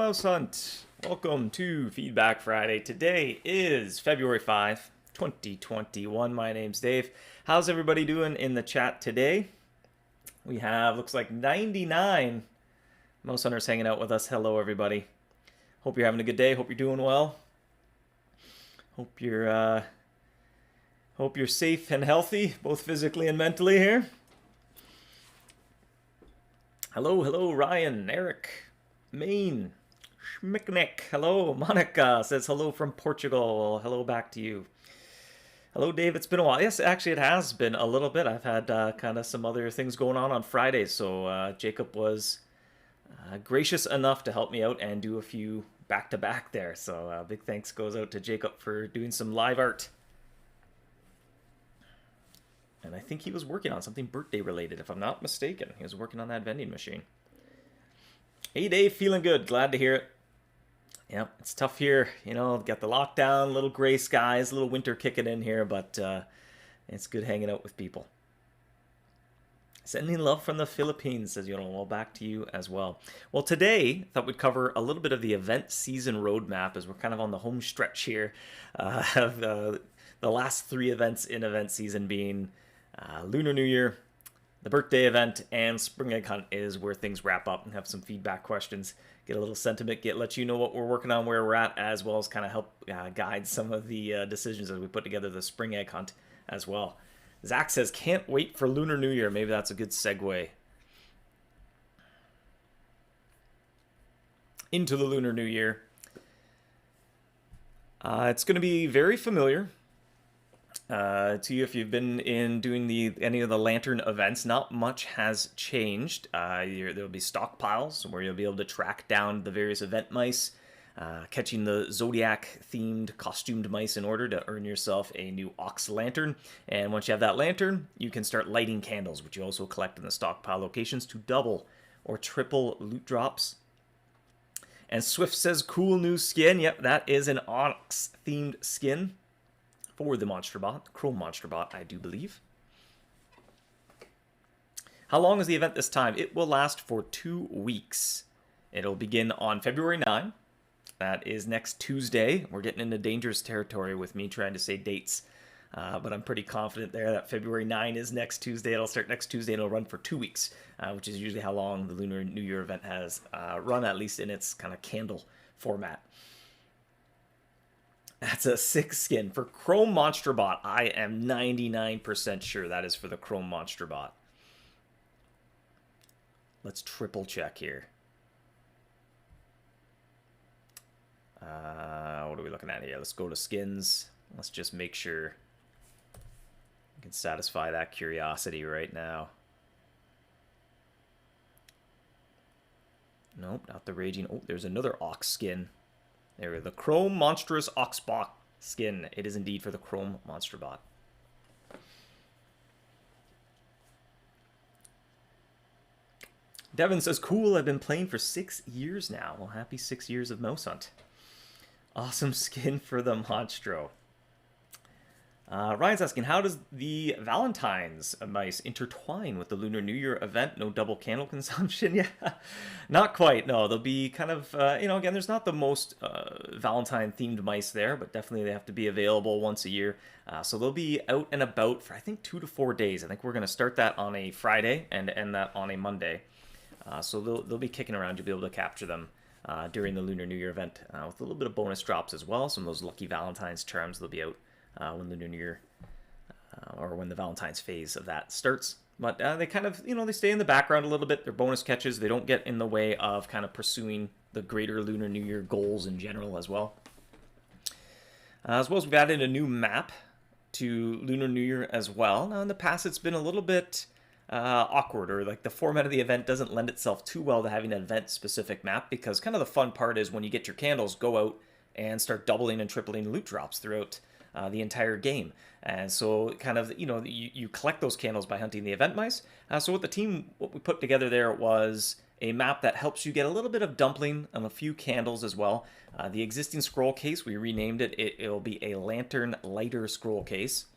Mouse Hunt. Welcome to Feedback Friday. Today is February 5, 2021. My name's Dave. How's everybody doing in the chat today? We have, looks like 99 Mouse Hunters hanging out with us. Hello, everybody. Hope you're having a good day. Hope you're doing well. Hope you're safe and healthy, both physically and mentally here. Hello, Ryan, Eric, Maine, Schmicknick. Hello, Monica says hello from Portugal. Hello back to you. Hello, Dave. It's been a while. Yes, actually, it has been a little bit. I've had kind of some other things going on Fridays, so Jacob was gracious enough to help me out and do a few back-to-back there. So big thanks goes out to Jacob for doing some live art. And I think he was working on something birthday related, if I'm not mistaken. He was working on that vending machine. Hey, Dave, feeling good. Glad to hear it. Yep, it's tough here. You know, got the lockdown, little gray skies, a little winter kicking in here, but it's good hanging out with people. Sending love from the Philippines, says Yono. Well, back to you as well. Well, today, I thought we'd cover a little bit of the event season roadmap as we're kind of on the home stretch here of the last three events in event season being Lunar New Year, the birthday event, and Spring Egg Hunt is where things wrap up, and have some feedback questions, get a little sentiment, let you know what we're working on, where we're at, as well as kind of help guide some of the decisions as we put together the Spring Egg Hunt as well. Zach says, can't wait for Lunar New Year. Maybe that's a good segue into the Lunar New Year. It's going to be very familiar to you if you've been in doing any of the lantern events. Not much has changed. There'll be stockpiles where you'll be able to track down the various event mice, catching the zodiac themed costumed mice in order to earn yourself a new ox lantern. And once you have that lantern, you can start lighting candles, which you also collect in the stockpile locations to double or triple loot drops. And Swift says, cool new skin. Yep, that is an ox themed skin for the Monster Bot, Chrome Monster Bot, I do believe. How long is the event this time? It will last for 2 weeks. It'll begin on February 9. That is next Tuesday. We're getting into dangerous territory with me trying to say dates, but I'm pretty confident there that February 9 is next Tuesday. It'll start next Tuesday and it'll run for 2 weeks, which is usually how long the Lunar New Year event has run, at least in its kind of candle format. That's a 6 skin for Chrome Monster Bot. I am 99% sure that is for the Chrome Monster Bot. Let's triple check here. What are we looking at here? Let's go to skins. Let's just make sure we can satisfy that curiosity right now. Nope, not the raging. Oh, there's another ox skin. There, the Chrome Monstrous Oxbot skin. It is indeed for the Chrome Monster Bot. Devin says, cool, I've been playing for 6 years now. Well, happy 6 years of Mouse Hunt. Awesome skin for the Monstro. Ryan's asking, how does the Valentine's mice intertwine with the Lunar New Year event? No double candle consumption? Yeah, not quite. No, they'll be kind of, again, there's not the most Valentine-themed mice there, but definitely they have to be available once a year. So they'll be out and about for, I think, 2 to 4 days. I think we're going to start that on a Friday and end that on a Monday. So they'll be kicking around. You'll be able to capture them during the Lunar New Year event with a little bit of bonus drops as well. Some of those lucky Valentine's charms, they'll be out when Lunar New Year or when the Valentine's phase of that starts. But they kind of, they stay in the background a little bit. They're bonus catches. They don't get in the way of kind of pursuing the greater Lunar New Year goals in general as well. As well as we've added a new map to Lunar New Year as well. Now in the past it's been a little bit awkward, or like the format of the event doesn't lend itself too well to having an event specific map, because kind of the fun part is when you get your candles, go out and start doubling and tripling loot drops throughout the entire game. And so kind of, you collect those candles by hunting the event mice. So what we put together there was a map that helps you get a little bit of dumpling and a few candles as well. The existing scroll case, we renamed it. It'll be a lantern lighter scroll case.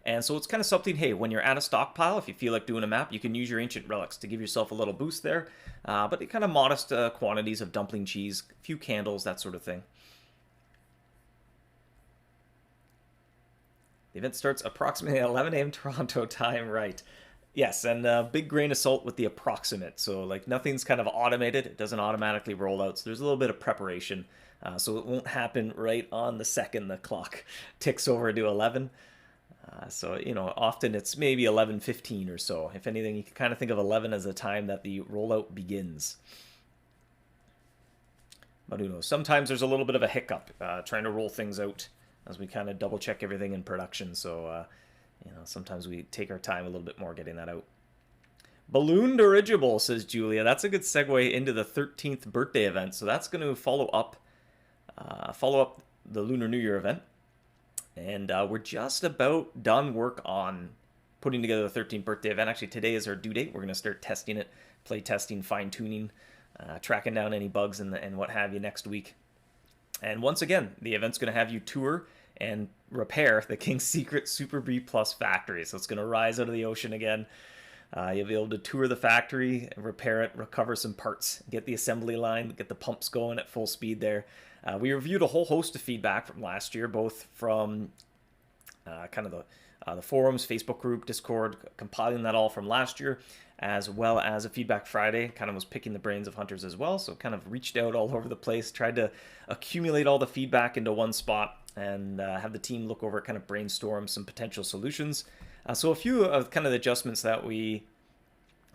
And so it's kind of something, hey, when you're at a stockpile, if you feel like doing a map, you can use your ancient relics to give yourself a little boost there. But kind of modest quantities of dumpling cheese, a few candles, that sort of thing. The event starts approximately 11 a.m. Toronto time, right? Yes, and big grain of salt with the approximate. So like nothing's kind of automated. It doesn't automatically roll out. So there's a little bit of preparation. So it won't happen right on the second the clock ticks over to 11. So, you know, often it's maybe 11:15 or so. If anything, you can kind of think of 11 as the time that the rollout begins. But who knows? Sometimes there's a little bit of a hiccup trying to roll things out as we kind of double check everything in production. So, you know, sometimes we take our time a little bit more getting that out. Balloon dirigible, says Julia. That's a good segue into the 13th birthday event. So that's going to follow up the Lunar New Year event. And we're just about done work on putting together the 13th birthday event. Actually, today is our due date. We're going to start testing it, play testing, fine-tuning, tracking down any bugs and what have you next week. And once again, the event's going to have you tour and repair the King's Secret Super Bee Plus factory. So it's going to rise out of the ocean again. You'll be able to tour the factory, repair it, recover some parts, get the assembly line, get the pumps going at full speed there. We reviewed a whole host of feedback from last year, both from kind of the forums, Facebook group, Discord, compiling that all from last year, as well as a Feedback Friday. Kind of was picking the brains of hunters as well, so kind of reached out all over the place, tried to accumulate all the feedback into one spot and have the team look over it, kind of brainstorm some potential solutions. So a few of kind of the adjustments that we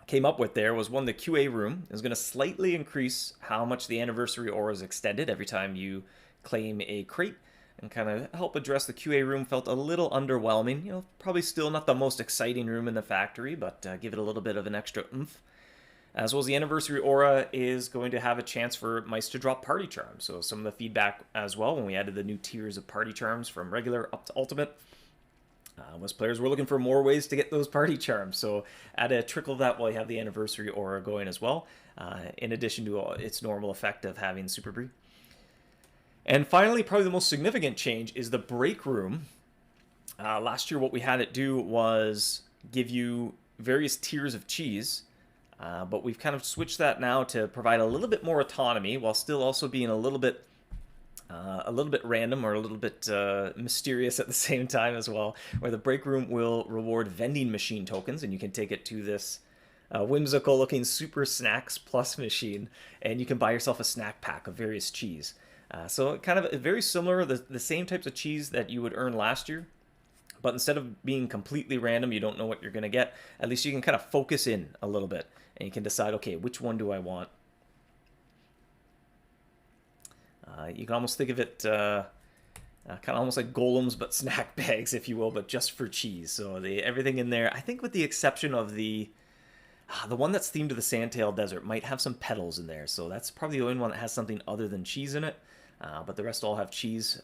came up with there was one, the QA room is going to slightly increase how much the anniversary aura is extended every time you claim a crate, and kind of help address the QA room. Felt a little underwhelming, you know, probably still not the most exciting room in the factory, but give it a little bit of an extra oomph. As well as the anniversary aura is going to have a chance for mice to drop party charms. So some of the feedback as well when we added the new tiers of party charms from regular up to ultimate was players were looking for more ways to get those party charms. So add a trickle of that while you have the anniversary aura going as well, in addition to its normal effect of having Super Brie. And finally, probably the most significant change is the break room. Last year, what we had it do was give you various tiers of cheese, but we've kind of switched that now to provide a little bit more autonomy while still also being a little bit random or a little bit mysterious at the same time as well, where the break room will reward vending machine tokens, and you can take it to this whimsical looking Super Snacks Plus machine, and you can buy yourself a snack pack of various cheese. So kind of very similar, the same types of cheese that you would earn last year, but instead of being completely random, you don't know what you're going to get, at least you can kind of focus in a little bit, and you can decide, okay, which one do I want? You can almost think of it kind of almost like golems, but snack bags, if you will, but just for cheese. So everything in there, I think with the exception of the one that's themed to the Sandtail Desert might have some petals in there. So that's probably the only one that has something other than cheese in it. But the rest all have cheese,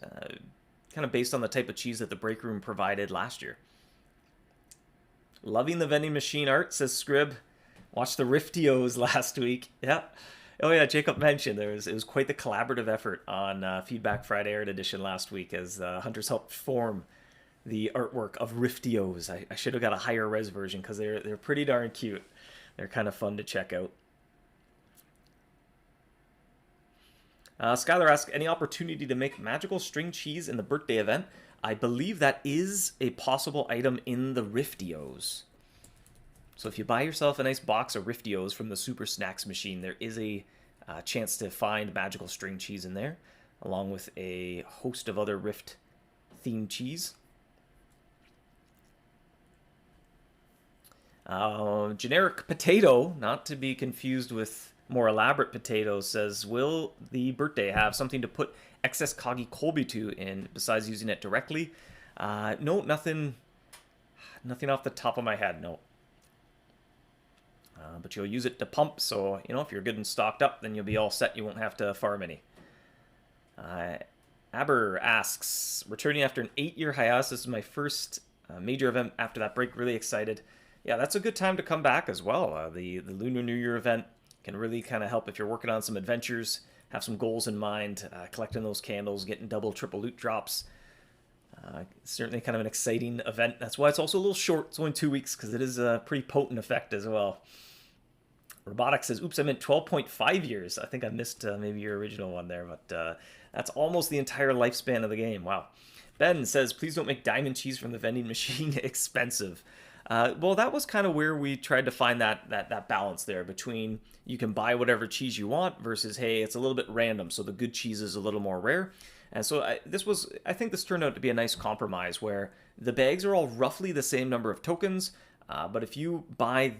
kind of based on the type of cheese that the break room provided last year. Loving the vending machine art, says Scrib. Watched the Riftios last week. Yeah. Oh yeah, Jacob mentioned it was quite the collaborative effort on Feedback Friday Art Edition last week as hunters helped form the artwork of Riftios. I should have got a higher res version because they're pretty darn cute. They're kind of fun to check out. Skylar asks, any opportunity to make magical string cheese in the birthday event? I believe that is a possible item in the Riftios. So if you buy yourself a nice box of Riftios from the Super Snacks machine, there is a chance to find magical string cheese in there, along with a host of other Rift-themed cheese. Generic Potato, not to be confused with more elaborate potatoes, says, will the birthday have something to put excess Kagi Colby to in besides using it directly? No, nothing off the top of my head, no. But you'll use it to pump, so, you know, if you're good and stocked up, then you'll be all set. You won't have to farm any. Aber asks, returning after an 8-year hiatus, this is my first major event after that break. Really excited. Yeah, that's a good time to come back as well. The Lunar New Year event can really kind of help if you're working on some adventures, have some goals in mind, collecting those candles, getting double, triple loot drops. Certainly kind of an exciting event. That's why it's also a little short. It's only 2 weeks because it is a pretty potent effect as well. Robotics says, oops, I meant 12.5 years. I think I missed maybe your original one there, but that's almost the entire lifespan of the game. Wow. Ben says, please don't make diamond cheese from the vending machine expensive. Well, that was kind of where we tried to find that balance there between you can buy whatever cheese you want versus, hey, it's a little bit random, so the good cheese is a little more rare. And so I think this turned out to be a nice compromise where the bags are all roughly the same number of tokens, but if you buy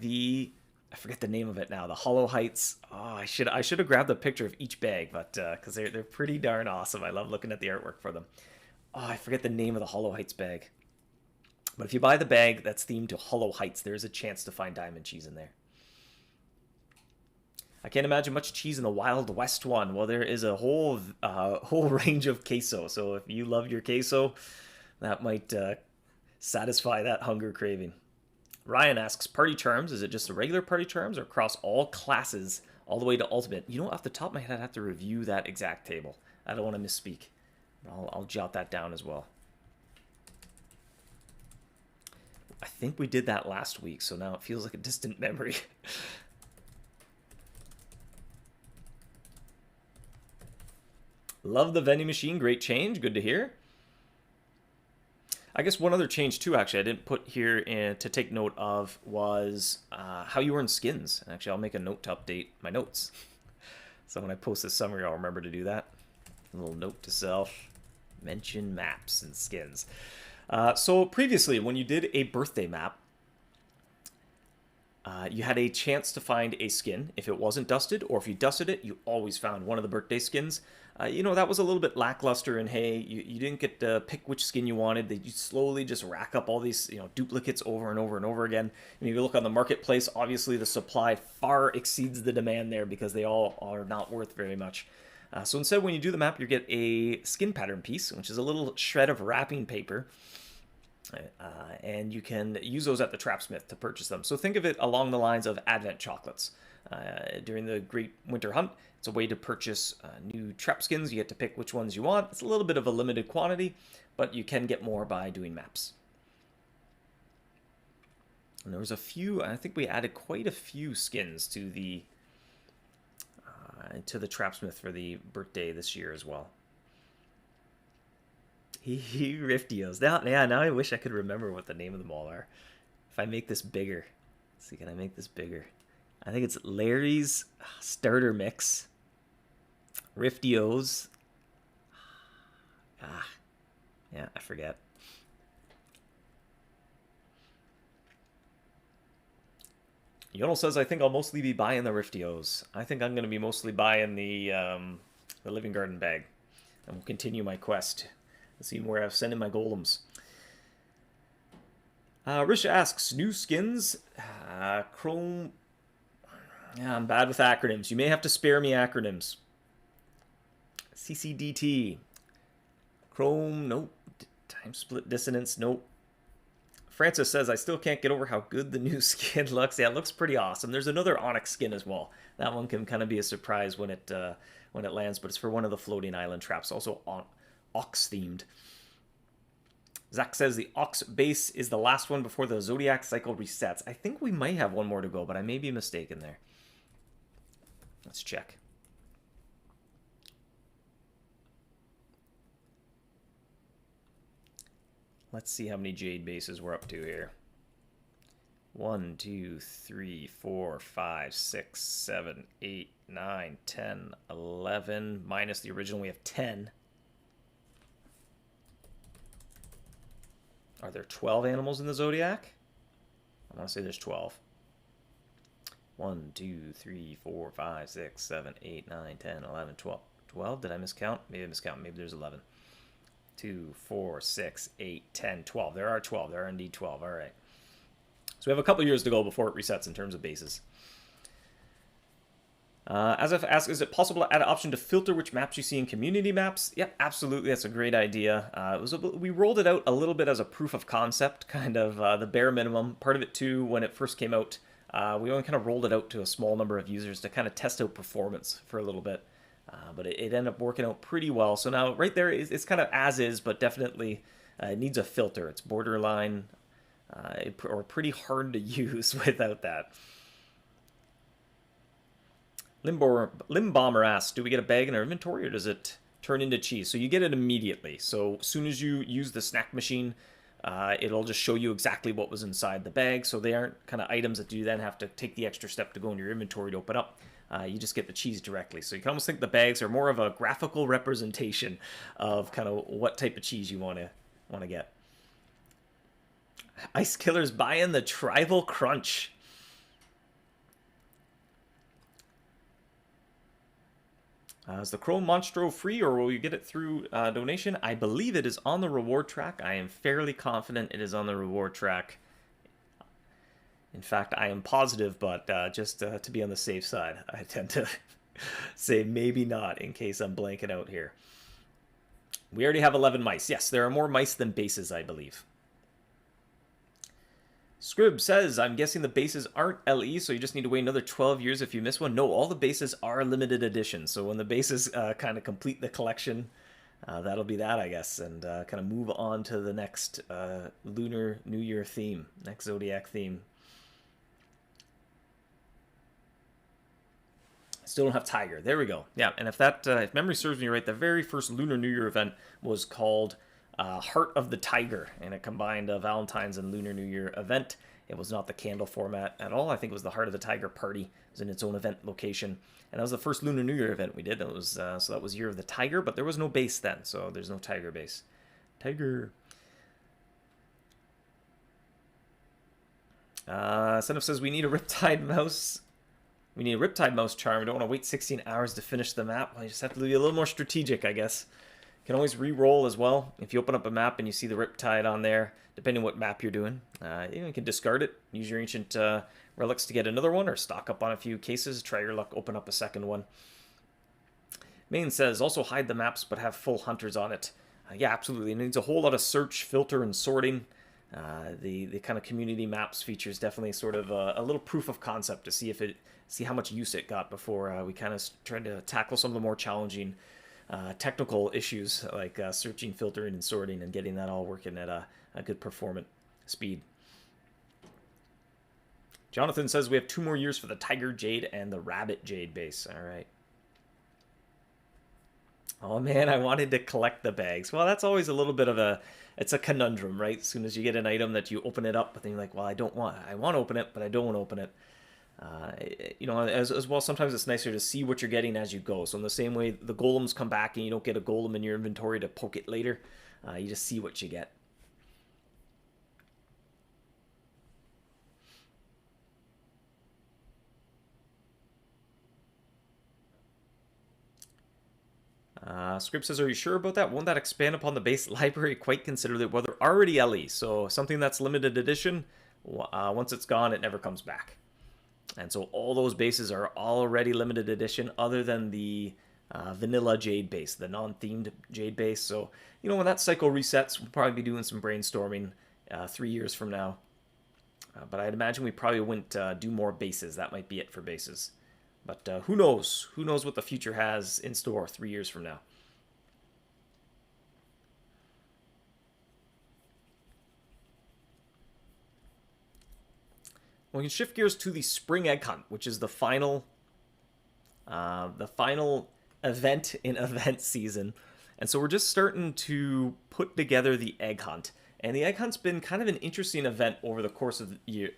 I forget the name of it now, the Hollow Heights. Oh, I should have grabbed a picture of each bag, but because they're pretty darn awesome. I love looking at the artwork for them. Oh, I forget the name of the Hollow Heights bag. But if you buy the bag that's themed to Hollow Heights, there's a chance to find diamond cheese in there. I can't imagine much cheese in the Wild West one. Well, there is a whole range of queso. So if you love your queso, that might satisfy that hunger craving. Ryan asks, Party Charms, is it just a regular Party Charms or across all classes all the way to Ultimate? You know, off the top of my head, I'd have to review that exact table. I don't want to misspeak. I'll jot that down as well. I think we did that last week, so now it feels like a distant memory. Love the vending machine. Great change. Good to hear. I guess one other change too, actually, I didn't put here to take note of was how you earn skins. Actually, I'll make a note to update my notes. So when I post this summary, I'll remember to do that. A little note to self. Mention maps and skins. So previously, when you did a birthday map, you had a chance to find a skin if it wasn't dusted, or if you dusted it, you always found one of the birthday skins. You know, that was a little bit lackluster, and hey, you didn't get to pick which skin you wanted. You slowly just rack up all these, duplicates over and over and over again. And if you look on the marketplace, obviously the supply far exceeds the demand there because they all are not worth very much. So instead, when you do the map, you get a skin pattern piece, which is a little shred of wrapping paper. And you can use those at the Trapsmith to purchase them. So think of it along the lines of Advent chocolates. During the Great Winter Hunt, it's a way to purchase new trap skins. You get to pick which ones you want. It's a little bit of a limited quantity, but you can get more by doing maps. And there was a few, I think we added quite a few skins to the Trapsmith for the birthday this year as well. Riftios. Now I wish I could remember what the name of them all are. If I make this bigger. Let's see, can I make this bigger? I think it's Larry's Starter Mix. Riftios. Yeah, I forget. Yonel says, I think I'll mostly be buying the Riftios. I think I'm going to be mostly buying the Living Garden bag. And we'll continue my quest. See where I've sent in my golems. Risha asks, new skins? Chrome... Yeah, I'm bad with acronyms. You may have to spare me acronyms. CCDT. Chrome, nope. Time split dissonance, nope. Francis says, I still can't get over how good the new skin looks. Yeah, it looks pretty awesome. There's another Onyx skin as well. That one can kind of be a surprise when it lands, but it's for one of the floating island traps, also Ox themed. Zach says the Ox base is the last one before the Zodiac cycle resets. I think we might have one more to go, but I may be mistaken there. Let's check. Let's see how many Jade bases we're up to here. 1, 2, 3, 4, 5, 6, 7, 8, 9, 10, 11. Minus the original, we have 10. Are there 12 animals in the Zodiac? I want to say there's 12. 1, 2, 3, 4, 5, 6, 7, 8, 9, 10, 11, 12. 12? Did I miscount? Maybe I miscount. Maybe there's 11. 2, 4, 6, 8, 10, 12. There are 12. There are indeed 12. All right. So we have a couple years to go before it resets in terms of bases. As I've asked, is it possible to add an option to filter which maps you see in community maps? Yep, absolutely. That's a great idea. We rolled it out a little bit as a proof of concept, kind of the bare minimum. Part of it, too, when it first came out, we only kind of rolled it out to a small number of users to kind of test out performance for a little bit. But it ended up working out pretty well. So now right there, it's kind of as is, but definitely It needs a filter. It's borderline or pretty hard to use without that. Limbomber asks, do we get a bag in our inventory or does it turn into cheese? So you get it immediately. So as soon as you use the snack machine, it'll just show you exactly what was inside the bag. So they aren't kind of items that you then have to take the extra step to go in your inventory to open up. You just get the cheese directly. So you can almost think the bags are more of a graphical representation of kind of what type of cheese you want to get. Ice Killer's buying the Tribal Crunch. Is the Chrome Monstro free or will you get it through donation? I believe it is on the reward track. I am fairly confident it is on the reward track. In fact, I am positive, but just to be on the safe side, I tend to say maybe not in case I'm blanking out here. We already have 11 mice. Yes, there are more mice than bases, I believe. Scrib says, I'm guessing the bases aren't LE, so you just need to wait another 12 years if you miss one. No, all the bases are limited edition. So when the bases kind of complete the collection, that'll be that, I guess, and kind of move on to the next Lunar New Year theme, next Zodiac theme. Still don't have Tiger. There we go. Yeah, and if memory serves me right, the very first Lunar New Year event was called Heart of the Tiger, and it combined a Valentine's and Lunar New Year event. It was not the candle format at all. I think it was the Heart of the Tiger party. It was in its own event location, and that was the first Lunar New Year event we did. It was so that was Year of the Tiger, but there was no base then, so there's no Tiger base. Tiger. Senef says we need a Riptide mouse. We need a Riptide mouse charm. We don't want to wait 16 hours to finish the map. I just have to be a little more strategic, I guess. You can always re-roll as well. If you open up a map and you see the Riptide on there, depending on what map you're doing, you can discard it, use your ancient relics to get another one, or stock up on a few cases, try your luck, open up a second one. Main says, also hide the maps, but have full hunters on it. Yeah, absolutely. It needs a whole lot of search, filter, and sorting. The kind of community maps features definitely sort of a little proof of concept to see how much use it got before we kind of tried to tackle some of the more challenging technical issues like searching, filtering, and sorting, and getting that all working at a good performance speed. Jonathan says we have 2 more years for the Tiger Jade and the Rabbit Jade base. All right. Oh man, I wanted to collect the bags. Well, that's always a little bit of it's a conundrum, right? As soon as you get an item that you open it up, but then you're like, well, I want to open it, but I don't want to open it. As well, sometimes it's nicer to see what you're getting as you go. So in the same way, the golems come back and you don't get a golem in your inventory to poke it later. You just see what you get. Script says, are you sure about that? Won't that expand upon the base library quite considerably? Well, they're already LE, so something that's limited edition, once it's gone, it never comes back. And so all those bases are already limited edition other than the vanilla Jade base, the non-themed Jade base. So, when that cycle resets, we'll probably be doing some brainstorming 3 years from now. But I'd imagine we probably wouldn't do more bases. That might be it for bases. But who knows? Who knows what the future has in store 3 years from now? We can shift gears to the Spring Egg Hunt, which is the final event in event season. And so we're just starting to put together the Egg Hunt. And the Egg Hunt's been kind of an interesting event over the course of the year,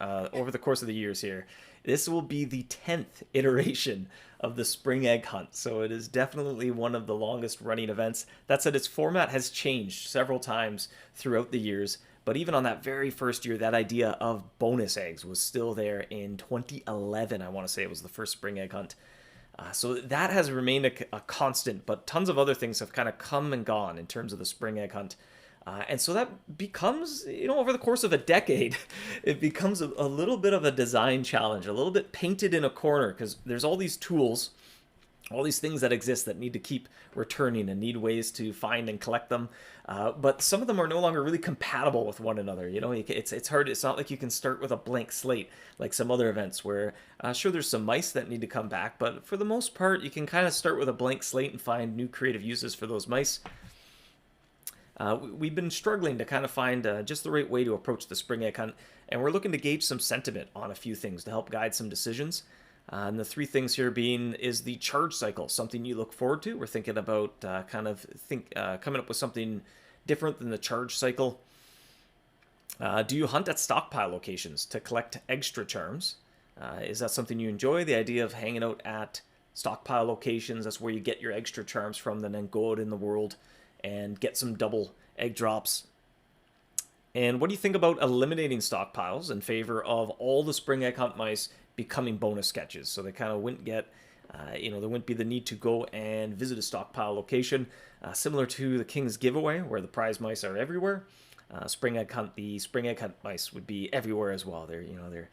years here. This will be the 10th iteration of the Spring Egg Hunt, so it is definitely one of the longest running events. That said, its format has changed several times throughout the years, but even on that very first year, that idea of bonus eggs was still there in 2011, I want to say it was the first Spring Egg Hunt. So that has remained a constant, but tons of other things have kind of come and gone in terms of the Spring Egg Hunt. And so that becomes, over the course of a decade, it becomes a little bit of a design challenge, a little bit painted in a corner, because there's all these tools, all these things that exist that need to keep returning and need ways to find and collect them. But some of them are no longer really compatible with one another. It's hard. It's not like you can start with a blank slate like some other events where, sure, there's some mice that need to come back, but for the most part, you can kind of start with a blank slate and find new creative uses for those mice. We've been struggling to kind of find just the right way to approach the spring egg hunt, and we're looking to gauge some sentiment on a few things to help guide some decisions. And the three things here being is the charge cycle, something you look forward to. We're thinking about coming up with something different than the charge cycle. Do you hunt at stockpile locations to collect Eggstra Charms? Is that something you enjoy? The idea of hanging out at stockpile locations, that's where you get your Eggstra Charms from, and then go out in the world and get some double egg drops. And what do you think about eliminating stockpiles in favor of all the spring egg hunt mice becoming bonus sketches? So they kind of wouldn't get, there wouldn't be the need to go and visit a stockpile location, similar to the King's Giveaway, where the prize mice are everywhere. The spring egg hunt mice would be everywhere as well. They're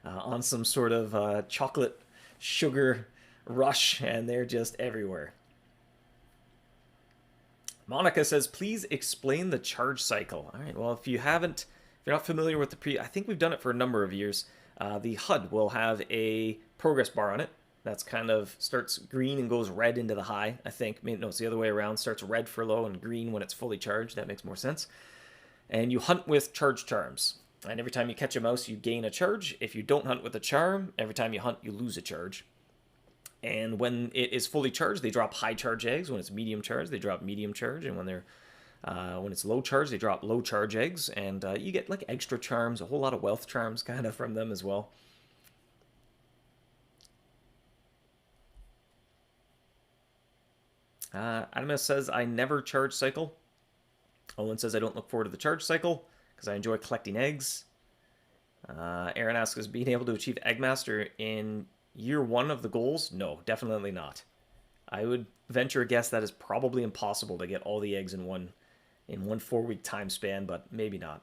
on some sort of chocolate sugar rush, and they're just everywhere. Monica says, please explain the charge cycle. All right, well, if you're not familiar with I think we've done it for a number of years. The HUD will have a progress bar on it. That's kind of starts green and goes red into the high, I think. No, it's the other way around. Starts red for low and green when it's fully charged. That makes more sense. And you hunt with charge charms. And every time you catch a mouse, you gain a charge. If you don't hunt with a charm, every time you hunt, you lose a charge. And when it is fully charged, they drop high charge eggs. When it's medium charged, they drop medium charge. And when it's low charge, they drop low charge eggs. And you get like Eggstra Charms, a whole lot of wealth charms kind of from them as well. Anima says, I never charge cycle. Owen says, I don't look forward to the charge cycle because I enjoy collecting eggs. Aaron asks, is being able to achieve Eggmaster in year one of the goals? No, definitely not. I would venture a guess that is probably impossible to get all the eggs in one 4-week time span, but maybe not.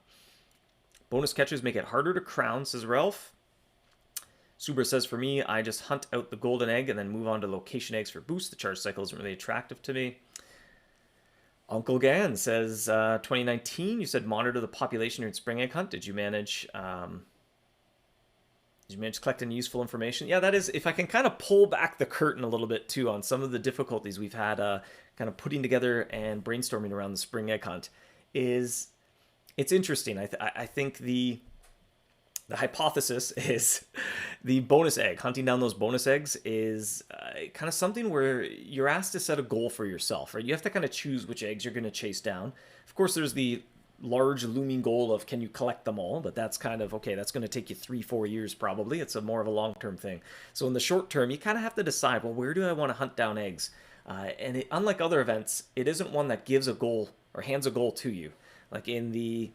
Bonus catches make it harder to crown, says Ralph. Subra says, for me, I just hunt out the golden egg and then move on to location eggs for boost. The charge cycle isn't really attractive to me. Uncle Gan says, 2019, you said monitor the population during spring egg hunt. Did you manage collecting useful information? Yeah, that is, if I can kind of pull back the curtain a little bit too on some of the difficulties we've had kind of putting together and brainstorming around the spring egg hunt, it's interesting. I think the hypothesis is the bonus egg, hunting down those bonus eggs is kind of something where you're asked to set a goal for yourself, right? You have to kind of choose which eggs you're going to chase down. Of course, there's the large looming goal of can you collect them all, but that's kind of, okay, that's going to take you 3-4 years probably. It's more of a long-term thing. So in the short term, you kind of have to decide, well, where do I want to hunt down eggs? Unlike other events, it isn't one that gives a goal or hands a goal to you. Like in the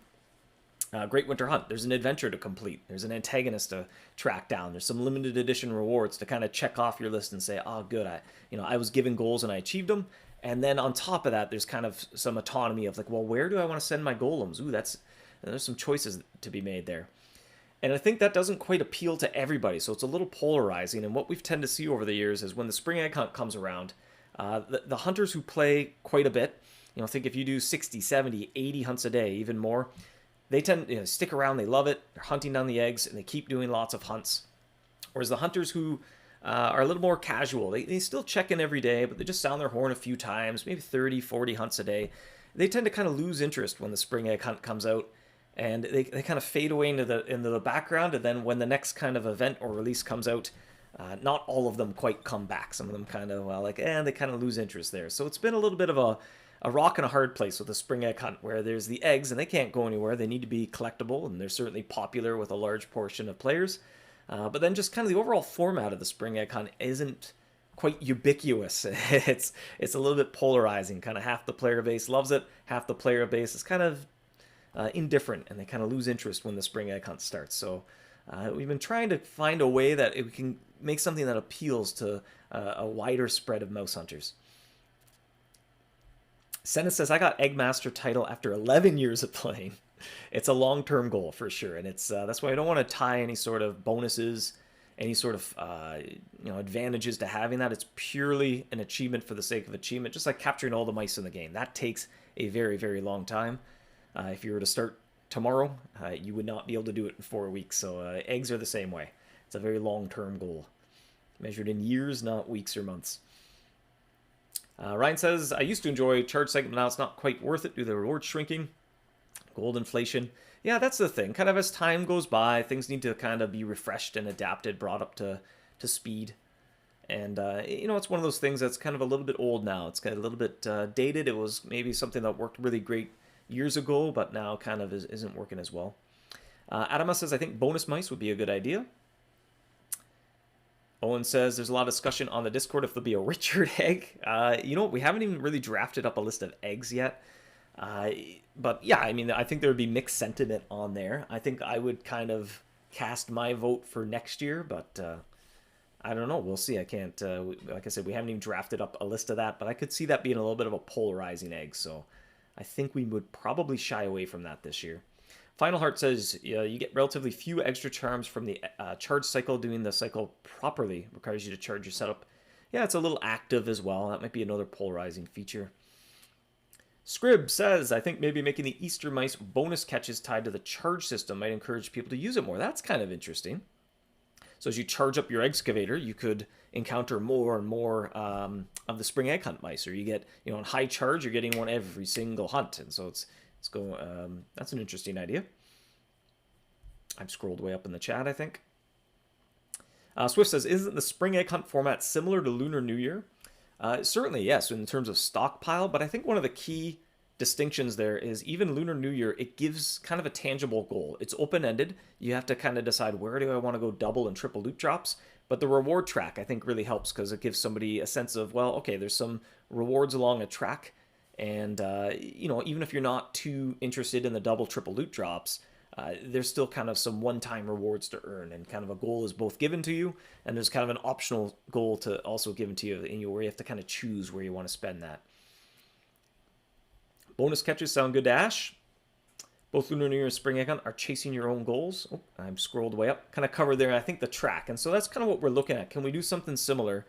Great Winter Hunt, there's an adventure to complete. There's an antagonist to track down. There's some limited edition rewards to kind of check off your list and say, oh, good, I was given goals and I achieved them. And then on top of that, there's kind of some autonomy of like, well, where do I want to send my golems? Ooh, there's some choices to be made there. And I think that doesn't quite appeal to everybody, so it's a little polarizing. And what we've tended to see over the years is when the spring egg hunt comes around, the hunters who play quite a bit, think if you do 60, 70, 80 hunts a day, even more, they tend to stick around, they love it, they're hunting down the eggs, and they keep doing lots of hunts. Whereas the hunters who are a little more casual, they still check in every day, but they just sound their horn a few times, maybe 30, 40 hunts a day. They tend to kind of lose interest when the spring egg hunt comes out, and they kind of fade away into the background, and then when the next kind of event or release comes out, not all of them quite come back. Some of them kind of, they kind of lose interest there. So it's been a little bit of a rock and a hard place with the spring egg hunt, where there's the eggs and they can't go anywhere. They need to be collectible, and they're certainly popular with a large portion of players. But then just kind of the overall format of the spring egg hunt isn't quite ubiquitous. It's a little bit polarizing. Kind of half the player base loves it, half the player base is kind of indifferent, and they kind of lose interest when the spring egg hunt starts. So we've been trying to find a way that we can make something that appeals to a wider spread of mouse hunters. Senna says, I got Eggmaster title after 11 years of playing. It's a long-term goal for sure, and it's that's why I don't want to tie any sort of bonuses, any sort of advantages to having that. It's purely an achievement for the sake of achievement, just like capturing all the mice in the game. That takes a very, very long time. If you were to start tomorrow, you would not be able to do it in 4 weeks. So eggs are the same way. It's a very long-term goal, measured in years, not weeks or months. Ryan says, I used to enjoy charge cycle, but now it's not quite worth it due to the reward shrinking. Gold inflation. Yeah, that's the thing. Kind of as time goes by, things need to kind of be refreshed and adapted, brought up to speed. And, it's one of those things that's kind of a little bit old now. It's kind of a little bit dated. It was maybe something that worked really great years ago, but now kind of isn't working as well. Adama says, I think bonus mice would be a good idea. Owen says, there's a lot of discussion on the Discord if there'll be a Richard egg. We haven't even really drafted up a list of eggs yet. But yeah, I mean, I think there would be mixed sentiment on there. I think I would kind of cast my vote for next year, but I don't know. We'll see. I can't, like I said, we haven't even drafted up a list of that, but I could see that being a little bit of a polarizing egg. So I think we would probably shy away from that this year. Final Heart says you get relatively few Eggstra Charms from the charge cycle. Doing the cycle properly requires you to charge your setup. Yeah, it's a little active as well. That might be another polarizing feature. Scrib says, I think maybe making the Easter mice bonus catches tied to the charge system might encourage people to use it more. That's kind of interesting. So as you charge up your Eggscavator, you could encounter more and more of the spring egg hunt mice. Or you get, on high charge, you're getting one every single hunt. And so it's going. That's an interesting idea. I've scrolled way up in the chat, I think. Swift says, isn't the spring egg hunt format similar to Lunar New Year? Certainly, yes, in terms of stockpile. But I think one of the key distinctions there is even Lunar New Year, it gives kind of a tangible goal. It's open-ended. You have to kind of decide, where do I want to go double and triple loot drops? But the reward track, I think, really helps because it gives somebody a sense of, well, okay, there's some rewards along a track. And, even if you're not too interested in the double, triple loot drops, there's still kind of some one-time rewards to earn. And kind of a goal is both given to you, and there's kind of an optional goal to also given to you, where you have to kind of choose where you want to spend that. Bonus catches sound good to Ash. Both Lunar New Year and Spring Egg Hunt are chasing your own goals. Oh, I'm scrolled way up. Kind of covered there, I think, the track. And so that's kind of what we're looking at. Can we do something similar?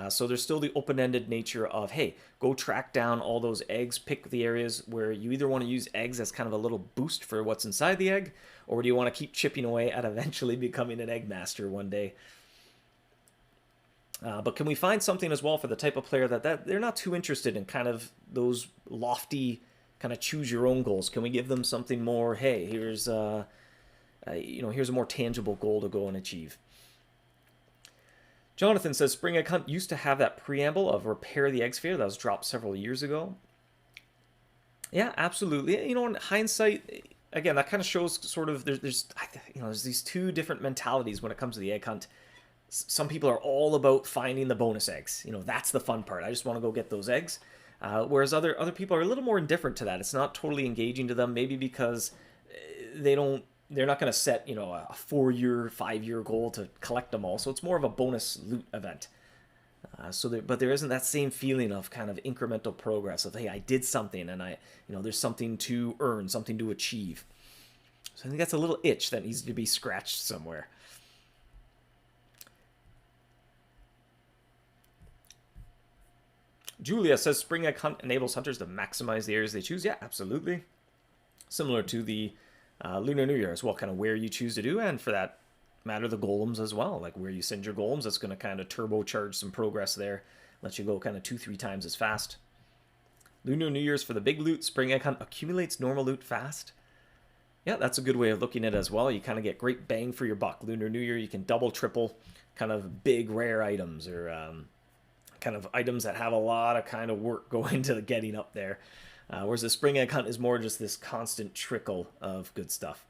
So there's still the open-ended nature of, hey, go track down all those eggs, pick the areas where you either want to use eggs as kind of a little boost for what's inside the egg, or do you want to keep chipping away at eventually becoming an egg master one day? But can we find something as well for the type of player that they're not too interested in kind of those lofty kind of choose your own goals? Can we give them something more, hey, here's here's a more tangible goal to go and achieve? Jonathan says, Spring Egg Hunt used to have that preamble of repair the Eggscavator that was dropped several years ago. Yeah, absolutely. In hindsight, again, that kind of shows sort of there's these two different mentalities when it comes to the egg hunt. Some people are all about finding the bonus eggs. That's the fun part. I just want to go get those eggs. Whereas other people are a little more indifferent to that. It's not totally engaging to them, maybe because they're not going to set, a 4-year, 5-year goal to collect them all. So it's more of a bonus loot event. But there isn't that same feeling of kind of incremental progress of, hey, I did something and there's something to earn, something to achieve. So I think that's a little itch that needs to be scratched somewhere. Julia says, Spring Egg Hunt enables hunters to maximize the areas they choose. Yeah, absolutely. Similar to the Lunar New Year as well, kind of where you choose to do, and for that matter, the golems as well. Like where you send your golems, that's going to kind of turbocharge some progress there. Let you go kind of 2-3 times as fast. Lunar New Year's for the big loot. Spring Egg Hunt accumulates normal loot fast. Yeah, that's a good way of looking at it as well. You kind of get great bang for your buck. Lunar New Year, you can double, triple kind of big rare items, or kind of items that have a lot of kind of work go into the getting up there. Whereas the Spring Egg Hunt is more just this constant trickle of good stuff.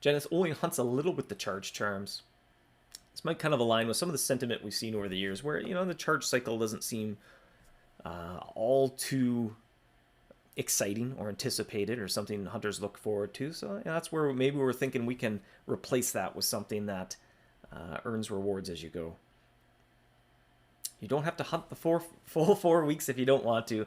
Janice only hunts a little with the charge charms. This might kind of align with some of the sentiment we've seen over the years where, the charge cycle doesn't seem all too exciting or anticipated or something hunters look forward to. So that's where maybe we're thinking we can replace that with something that earns rewards as you go. You don't have to hunt the full 4 weeks if you don't want to.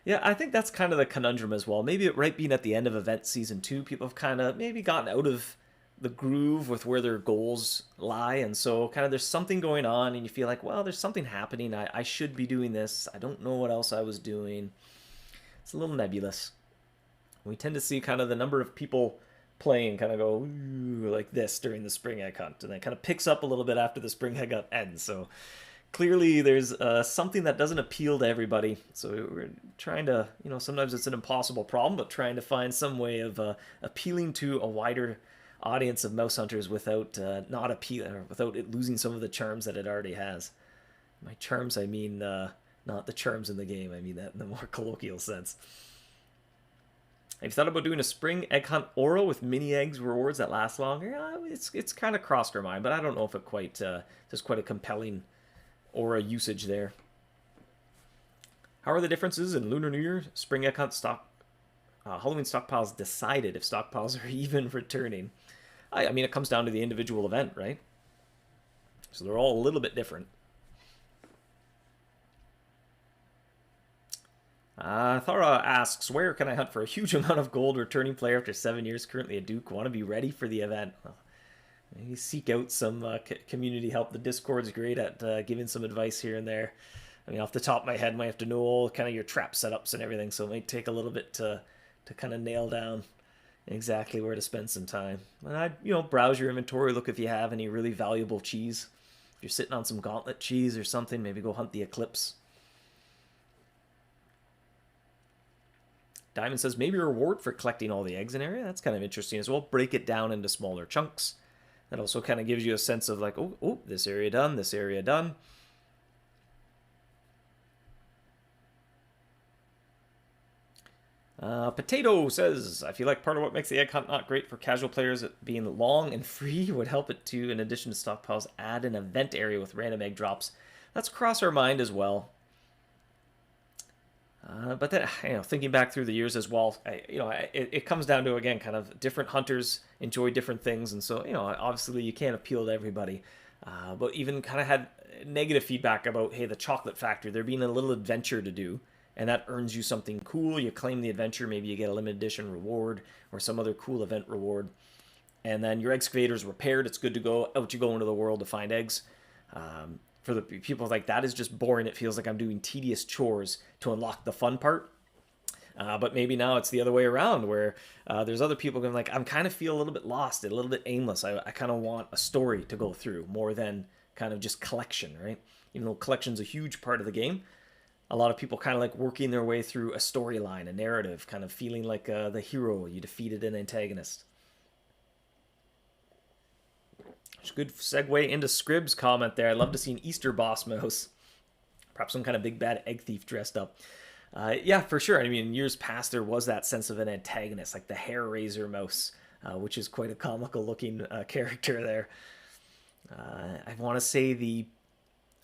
Yeah, I think that's kind of the conundrum as well. Maybe right being at the end of event season 2, people have kind of maybe gotten out of the groove with where their goals lie. And so kind of there's something going on and you feel like, well, there's something happening. I should be doing this. I don't know what else I was doing. It's a little nebulous. We tend to see kind of the number of people playing kind of go like this during the Spring Egg Hunt. And then kind of picks up a little bit after the Spring Egg Hunt ends. So Clearly there's something that doesn't appeal to everybody. So we're trying to, sometimes it's an impossible problem, but trying to find some way of appealing to a wider audience of mouse hunters without not appeal or without it losing some of the charms that it already has. My charms, I mean, not the charms in the game. I mean that in the more colloquial sense. Have you thought about doing a spring egg hunt aura with mini eggs rewards that last longer? It's kind of crossed our mind, but I don't know if it quite there's quite a compelling aura usage there. How are the differences in Lunar New Year, spring egg hunt, Halloween stockpiles decided if stockpiles are even returning? I mean, it comes down to the individual event, right? So they're all a little bit different. Thara asks, where can I hunt for a huge amount of gold returning player after 7 years, currently a Duke? Want to be ready for the event? Well, maybe seek out some community help. The Discord's great at giving some advice here and there. I mean, off the top of my head, I might have to know all kind of your trap setups and everything, so it might take a little bit to kind of nail down exactly where to spend some time. And I'd, browse your inventory, look if you have any really valuable cheese. If you're sitting on some gauntlet cheese or something, maybe go hunt the Eclipse. Diamond says, maybe a reward for collecting all the eggs in area. That's kind of interesting as well. Break it down into smaller chunks. That also kind of gives you a sense of like, oh, this area done, this area done. Potato says, I feel like part of what makes the egg hunt not great for casual players being long and free would help it to, in addition to stockpiles, add an event area with random egg drops. That's crossed our mind as well. But then, thinking back through the years as well, it comes down to, again, kind of different hunters enjoy different things. And so, obviously you can't appeal to everybody. But even kind of had negative feedback about, hey, the chocolate factory, there being a little adventure to do. And that earns you something cool. You claim the adventure, maybe you get a limited edition reward or some other cool event reward. And then your Eggscavator is repaired. It's good to go. Out you go into the world to find eggs. For the people like that is just boring. It feels like I'm doing tedious chores to unlock the fun part. But maybe now it's the other way around where there's other people going like, I'm kind of feel a little bit lost, a little bit aimless. I kind of want a story to go through more than kind of just collection, right? Even though collection's a huge part of the game, a lot of people kind of like working their way through a storyline, a narrative, kind of feeling like the hero. You defeated an antagonist. Good segue into Scrib's comment there. I'd love to see an Easter boss mouse. Perhaps some kind of big bad egg thief dressed up. Yeah, for sure. I mean, in years past, there was that sense of an antagonist, like the hair raiser mouse, which is quite a comical looking character there. I want to say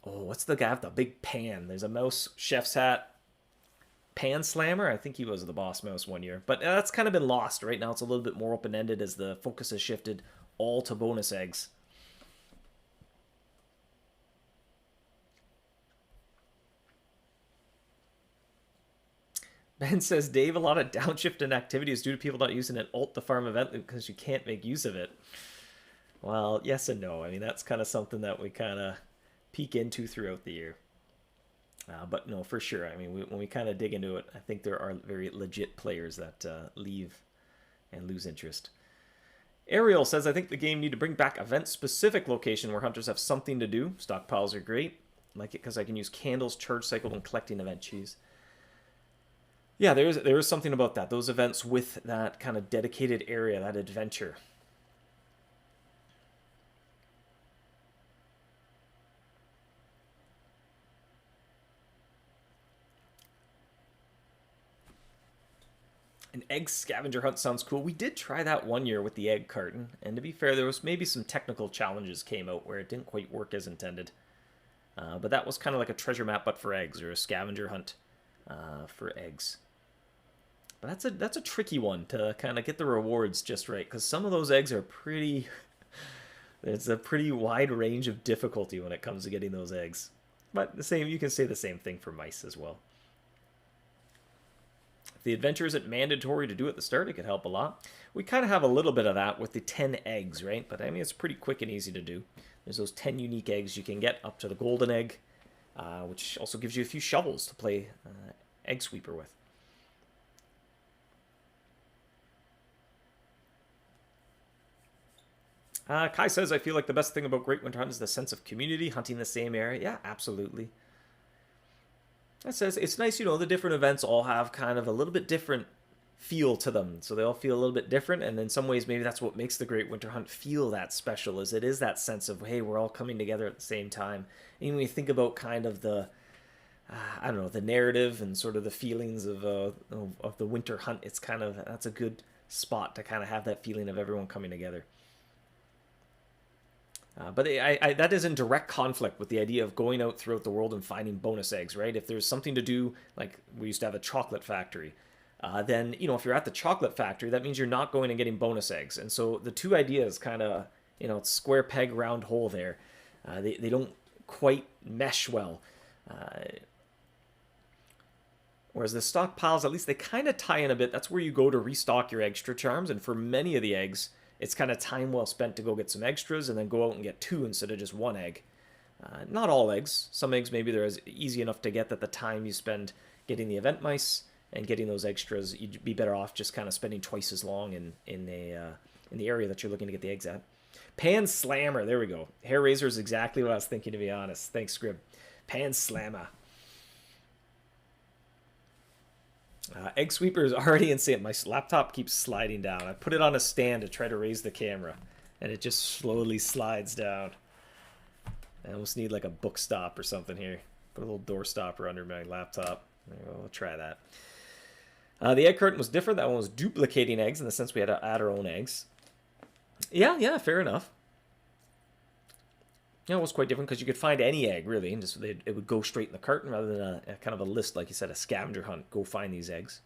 what's the guy with the big pan? There's a mouse, chef's hat, pan slammer. I think he was the boss mouse one year. But that's kind of been lost. Right now it's a little bit more open-ended as the focus has shifted all to bonus eggs. Ben says, Dave, a lot of downshifting activity is due to people not using an alt to farm event loop because you can't make use of it. Well, yes and no. I mean, that's kind of something that we kind of peek into throughout the year. But no, for sure. I mean, when we kind of dig into it, I think there are very legit players that leave and lose interest. Ariel says, I think the game need to bring back event-specific location where hunters have something to do. Stockpiles are great. I like it because I can use candles, charge cycle, and collecting event cheese. Yeah, there is something about that. Those events with that kind of dedicated area, that adventure. An egg scavenger hunt sounds cool. We did try that one year with the egg carton, and to be fair, there was maybe some technical challenges came out where it didn't quite work as intended. But that was kind of like a treasure map, but for eggs, or a scavenger hunt for eggs. But that's a tricky one to kind of get the rewards just right, because some of those eggs are pretty... It's a pretty wide range of difficulty when it comes to getting those eggs. But you can say the same thing for mice as well. If the adventure isn't mandatory to do at the start, it could help a lot. We kind of have a little bit of that with the 10 eggs, right? But I mean, it's pretty quick and easy to do. There's those 10 unique eggs you can get up to the golden egg, which also gives you a few shovels to play egg sweeper with. Kai says, I feel like the best thing about Great Winter Hunt is the sense of community, hunting the same area. Yeah, absolutely. That says, it's nice, the different events all have kind of a little bit different feel to them. So they all feel a little bit different. And in some ways, maybe that's what makes the Great Winter Hunt feel that special, is it is that sense of, hey, we're all coming together at the same time. And when you think about kind of the, I don't know, the narrative and sort of the feelings of the winter hunt, it's kind of, that's a good spot to kind of have that feeling of everyone coming together. But that is in direct conflict with the idea of going out throughout the world and finding bonus eggs, right? If there's something to do, like we used to have a chocolate factory, then, if you're at the chocolate factory, that means you're not going and getting bonus eggs. And so the two ideas kind of, it's square peg, round hole there. They don't quite mesh well. Whereas the stockpiles, at least they kind of tie in a bit. That's where you go to restock your Eggstra Charms. And for many of the eggs, it's kind of time well spent to go get some extras and then go out and get 2 instead of just 1 egg. Not all eggs. Some eggs, maybe they're as easy enough to get that the time you spend getting the event mice and getting those extras, you'd be better off just kind of spending twice as long in the area that you're looking to get the eggs at. Pan Slammer, there we go. Hair Razor is exactly what I was thinking, to be honest. Thanks, Scrib. Pan Slammer. Egg Sweeper is already insane. My laptop keeps sliding down. I put it on a stand to try to raise the camera, and it just slowly slides down. I almost need like a book stop or something here. Put a little door stopper under my laptop. We'll try that. The egg curtain was different. That one was duplicating eggs in the sense we had to add our own eggs. Yeah, fair enough. Yeah, it was quite different because you could find any egg, really, and just it would go straight in the carton rather than a kind of a list, like you said, a scavenger hunt. Go find these eggs.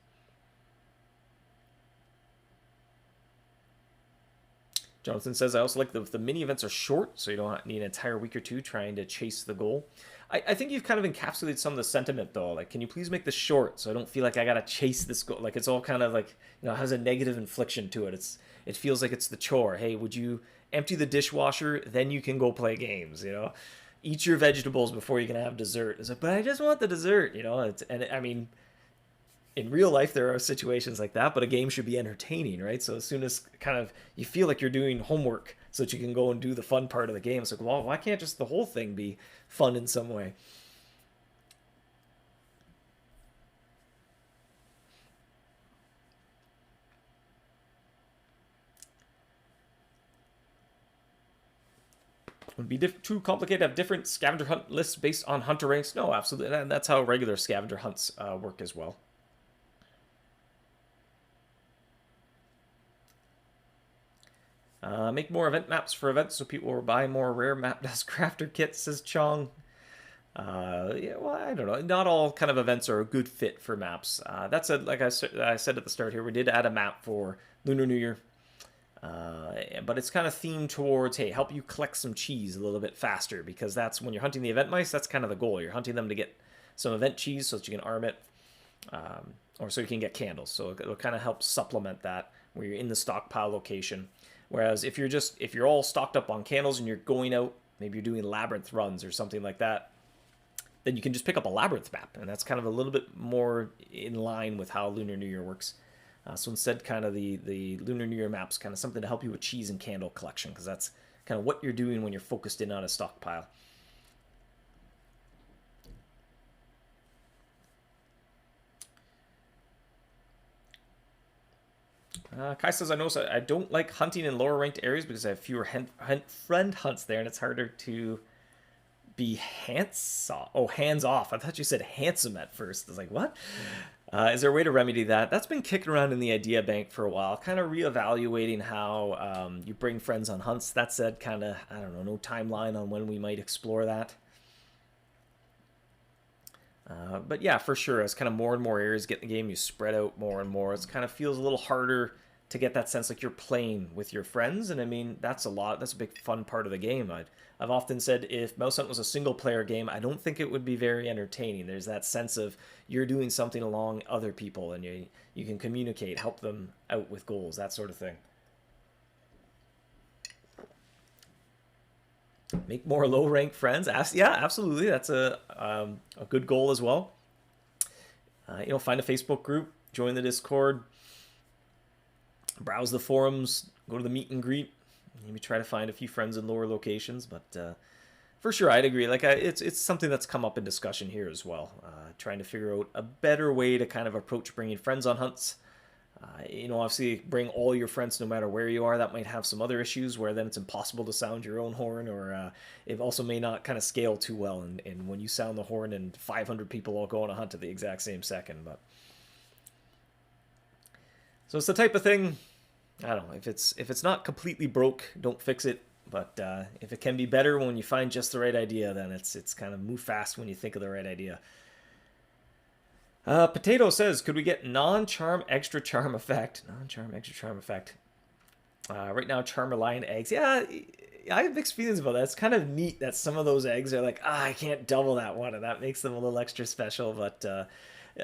Jonathan says, I also like the mini events are short, so you don't need an entire week or two trying to chase the goal. I think you've kind of encapsulated some of the sentiment, though. Like, can you please make this short so I don't feel like I got to chase this goal? Like, it's all kind of like, has a negative infliction to it. It feels like it's the chore. Hey, would you empty the dishwasher, then you can go play games, Eat your vegetables before you can have dessert. It's like, but I just want the dessert, and I mean, in real life, there are situations like that, but a game should be entertaining, right? So as soon as kind of you feel like you're doing homework so that you can go and do the fun part of the game, it's like, well, why can't just the whole thing be fun in some way? Would be too complicated to have different scavenger hunt lists based on hunter ranks? No, absolutely. And that's how regular scavenger hunts work as well. Make more event maps for events so people will buy more rare map as crafter kits, says Chong. Yeah, well, I don't know. Not all kind of events are a good fit for maps. That's like I said at the start here, we did add a map for Lunar New Year. But it's kind of themed towards, hey, help you collect some cheese a little bit faster, because that's when you're hunting the event mice, that's kind of the goal. You're hunting them to get some event cheese so that you can arm it, or so you can get candles. So it'll kind of help supplement that where you're in the stockpile location. Whereas if you're all stocked up on candles and you're going out, maybe you're doing labyrinth runs or something like that, then you can just pick up a labyrinth map, and that's kind of a little bit more in line with how Lunar New Year works. So instead, kind of the Lunar New Year map's kind of something to help you with cheese and candle collection, because that's kind of what you're doing when you're focused in on a stockpile. Kai says, I notice I don't like hunting in lower ranked areas because I have fewer friend hunts there, and it's harder to be hands off. I thought you said handsome at first. I was like, what? Is there a way to remedy that? That's been kicking around in the idea bank for a while, kind of reevaluating how you bring friends on hunts. That said, kind of, I don't know, no timeline on when we might explore that. But yeah, for sure, as kind of more and more areas get in the game, you spread out more and more. It kind of feels a little harder to get that sense like you're playing with your friends. And I mean, that's a big fun part of the game. I've often said if MouseHunt was a single player game, I don't think it would be very entertaining. There's that sense of you're doing something along other people, and you can communicate, help them out with goals, that sort of thing. Make more low-ranked friends. Yeah, absolutely. That's a good goal as well. Find a Facebook group, join the Discord, browse the forums, go to the meet and greet, Maybe try to find a few friends in lower locations, but for sure, I'd agree. Like, it's something that's come up in discussion here as well. Trying to figure out a better way to kind of approach bringing friends on hunts. Obviously, bring all your friends no matter where you are. That might have some other issues where then it's impossible to sound your own horn, or it also may not kind of scale too well. And when you sound the horn and 500 people all go on a hunt at the exact same second, but so it's the type of thing. I don't know, if it's not completely broke, don't fix it. But if it can be better when you find just the right idea, then it's kind of move fast when you think of the right idea. Potato says, could we get non-charm extra charm effect? Non-charm extra charm effect. Right now, charm reliant eggs. Yeah, I have mixed feelings about that. It's kind of neat that some of those eggs are like, I can't double that one, and that makes them a little extra special. But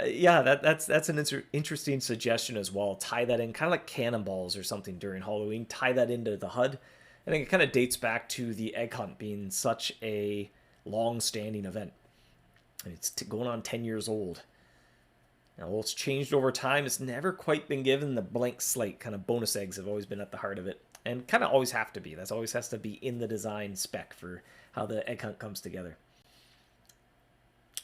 yeah, that's an interesting suggestion as well. Tie that in, kind of like cannonballs or something during Halloween. Tie that into the HUD. I think it kind of dates back to the egg hunt being such a long-standing event. It's going on 10 years old. Now, it's changed over time. It's never quite been given the blank slate. Kind of bonus eggs have always been at the heart of it. And kind of always have to be. That always has to be in the design spec for how the egg hunt comes together.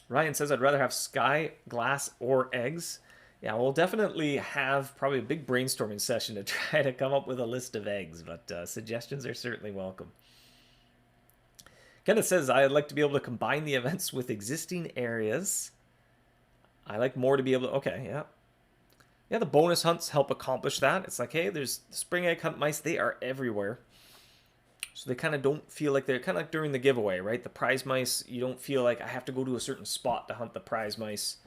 Ryan says, I'd rather have sky, glass, or eggs. Yeah, we'll definitely have probably a big brainstorming session to try to come up with a list of eggs. But suggestions are certainly welcome. Kenneth says, I'd like to be able to combine the events with existing areas. I like more to be able to... Okay, yeah. Yeah, the bonus hunts help accomplish that. It's like, hey, there's spring egg hunt mice. They are everywhere. So they kind of don't feel like they're kind of like during the giveaway, right? The prize mice, you don't feel like I have to go to a certain spot to hunt the prize mice.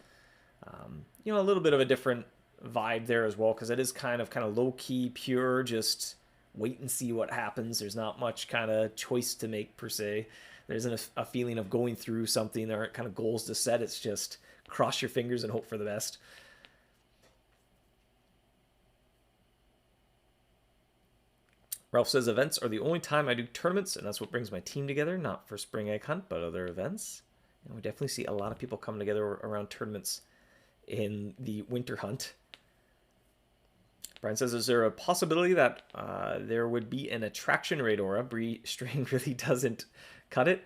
A little bit of a different vibe there as well, because it is kind of low-key, pure, just wait and see what happens. There's not much kind of choice to make, per se. There isn't a feeling of going through something. There aren't kind of goals to set. It's just cross your fingers and hope for the best. Ralph says, events are the only time I do tournaments, and that's what brings my team together, not for spring egg hunt, but other events. And we definitely see a lot of people coming together around tournaments in the winter hunt. Brian says, is there a possibility that there would be an attraction rate aura? Bree string really doesn't cut it.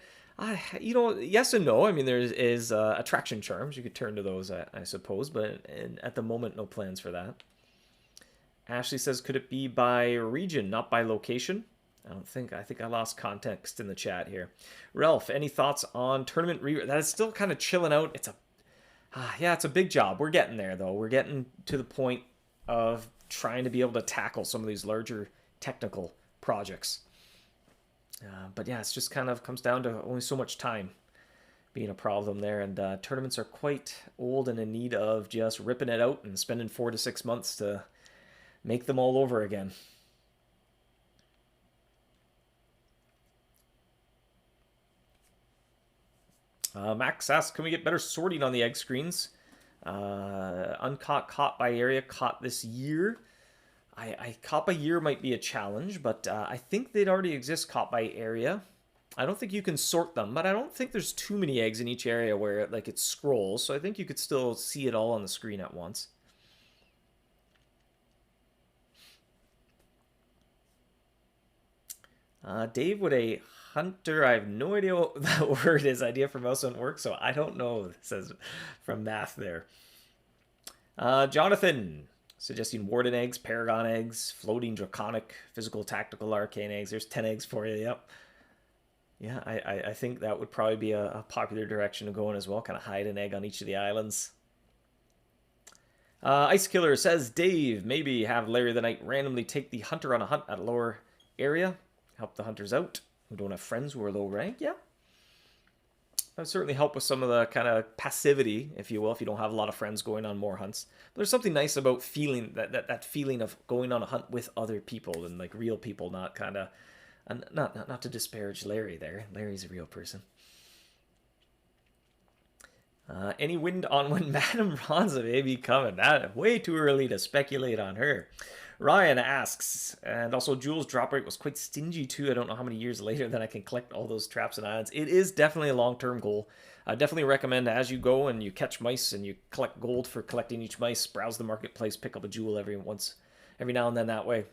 Yes and no. I mean, there is attraction charms. You could turn to those, I suppose, but at the moment, no plans for that. Ashley says, could it be by region, not by location? I think I lost context in the chat here. Ralph, any thoughts on tournament that is still kind of chilling out. It's a big job. We're getting there, though. We're getting to the point of trying to be able to tackle some of these larger technical projects. But yeah, it's just kind of comes down to only so much time being a problem there. And tournaments are quite old and in need of just ripping it out and spending 4 to 6 months to make them all over again. Max asks, can we get better sorting on the egg screens? Uncaught, caught by area, caught this year. I caught by year might be a challenge, but I think they'd already exist caught by area. I don't think you can sort them, but I don't think there's too many eggs in each area where it scrolls, so I think you could still see it all on the screen at once. Dave, would a hunter, I have no idea what that word is, idea for MouseHunt work, so I don't know, says from math there. Jonathan, suggesting warden eggs, paragon eggs, floating draconic, physical, tactical, arcane eggs. There's 10 eggs for you, yep. Yeah, I think that would probably be a popular direction to go in as well, kind of hide an egg on each of the islands. Ice Killer says, Dave, maybe have Larry the Knight randomly take the hunter on a hunt at a lower area. Help the hunters out who don't have friends who are low rank. Yeah, that would certainly help with some of the kind of passivity, if you will, if you don't have a lot of friends going on more hunts. But there's something nice about feeling that feeling of going on a hunt with other people and real people, not kind of not to disparage Larry there. Larry's a real person. Any wind on when Madame Ronza may be coming? Way too early to speculate on her. Ryan asks, and also Jules' drop rate was quite stingy too. I don't know how many years later that I can collect all those traps and islands. It is definitely a long-term goal. I definitely recommend as you go and you catch mice and you collect gold for collecting each mice, browse the marketplace, pick up a jewel every now and then that way.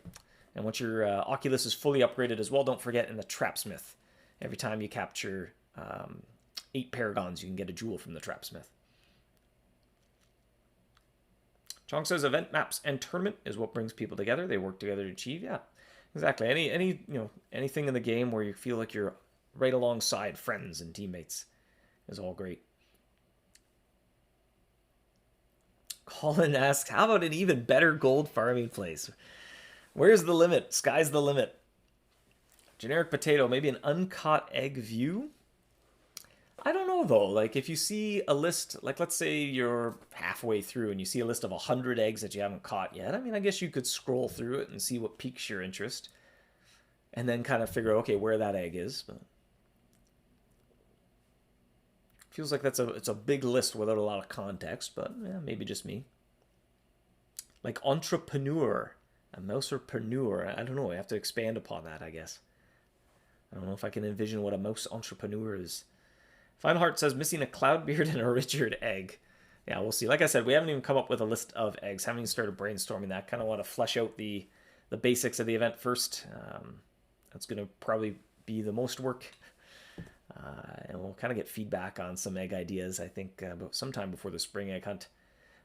And once your Oculus is fully upgraded as well, don't forget in the Trapsmith. Every time you capture 8 Paragons, you can get a jewel from the Trapsmith. Chong says event maps and tournament is what brings people together. They work together to achieve. Yeah, exactly. Anything in the game where you feel like you're right alongside friends and teammates is all great. Colin asks, how about an even better gold farming place? Where's the limit? Sky's the limit. Generic potato, maybe an uncaught egg view? I don't know though. Like if you see a list, like let's say you're halfway through and you see a list of 100 eggs that you haven't caught yet. I mean, I guess you could scroll through it and see what piques your interest, and then kind of figure out, okay, where that egg is. But feels like it's a big list without a lot of context, but yeah, maybe just me. Like entrepreneur, a mousepreneur. I don't know. I have to expand upon that, I guess. I don't know if I can envision what a mouse entrepreneur is. Final Heart says, missing a Cloudbeard and a Richard egg. Yeah, we'll see. Like I said, we haven't even come up with a list of eggs. Haven't even started brainstorming that. Kind of want to flesh out the basics of the event first. That's going to probably be the most work. And we'll kind of get feedback on some egg ideas, I think, sometime before the spring egg hunt.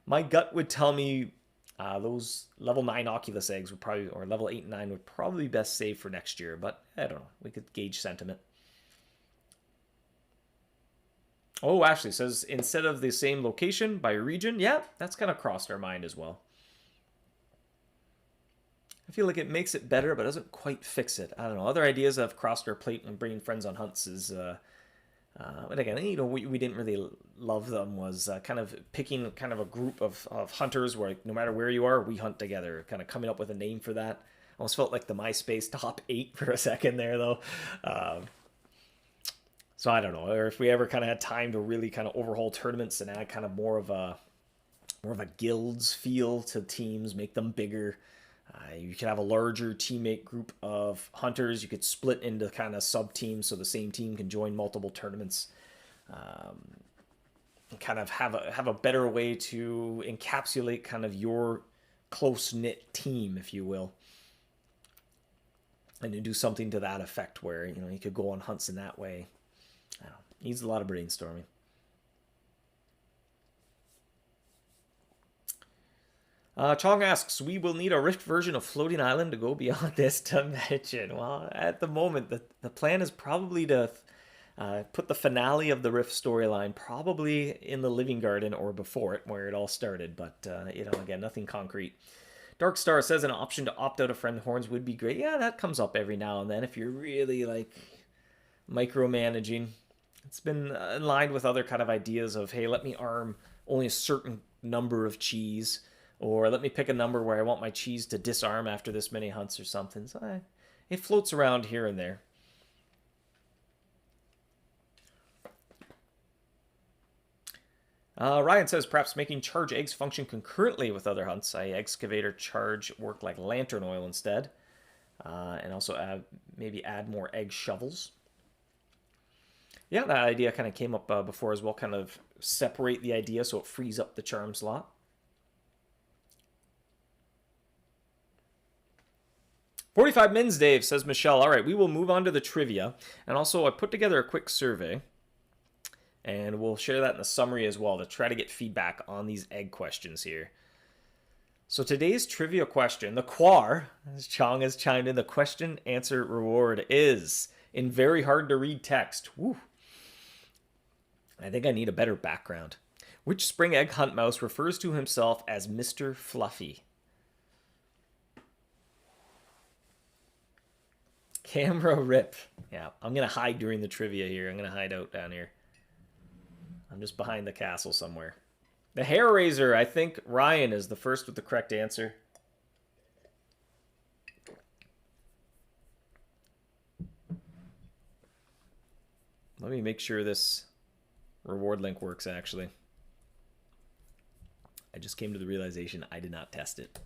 My gut would tell me those level 9 Oculus eggs would probably, or level 8 and 9 would probably be best saved for next year. But I don't know. We could gauge sentiment. Oh, Ashley says, instead of the same location by region, yeah, that's kind of crossed our mind as well. I feel like it makes it better, but doesn't quite fix it. I don't know. Other ideas that have crossed our plate when bringing friends on hunts is, but again, we didn't really love them, was kind of picking kind of a group of hunters where no matter where you are, we hunt together, kind of coming up with a name for that. Almost felt like the MySpace top 8 for a second there, though. So I don't know, or if we ever kind of had time to really kind of overhaul tournaments and add kind of more of a guilds feel to teams, make them bigger. You could have a larger teammate group of hunters. You could split into kind of sub teams so the same team can join multiple tournaments. And kind of have a better way to encapsulate kind of your close knit team, if you will. And to do something to that effect where you could go on hunts in that way. I don't know. Needs a lot of brainstorming. Chong asks, we will need a Rift version of Floating Island to go beyond this dimension. Well, at the moment, the plan is probably to put the finale of the Rift storyline probably in the Living Garden or before it, where it all started. But, again, nothing concrete. Dark Star says an option to opt out of friend horns would be great. Yeah, that comes up every now and then if you're really, micromanaging. It's been in line with other kind of ideas of, hey, let me arm only a certain number of cheese, or let me pick a number where I want my cheese to disarm after this many hunts or something. So it floats around here and there. Ryan says, perhaps making charge eggs function concurrently with other hunts, i.e. Eggscavator charge work like lantern oil instead. And also maybe add more egg shovels. Yeah, that idea kind of came up before as well, kind of separate the idea so it frees up the charm slot. "45 mins, Dave," says Michelle. All right, we will move on to the trivia. And also, I put together a quick survey. And we'll share that in the summary as well to try to get feedback on these egg questions here. So today's trivia question, the quar, as Chong has chimed in, the question answer reward is in very hard to read text. Woo. I think I need a better background. Which spring egg hunt mouse refers to himself as Mr. Fluffy? Camera rip. Yeah, I'm going to hide during the trivia here. I'm going to hide out down here. I'm just behind the castle somewhere. The hair raiser. I think Ryan is the first with the correct answer. Let me make sure this reward link works, actually. I just came to the realization I did not test it.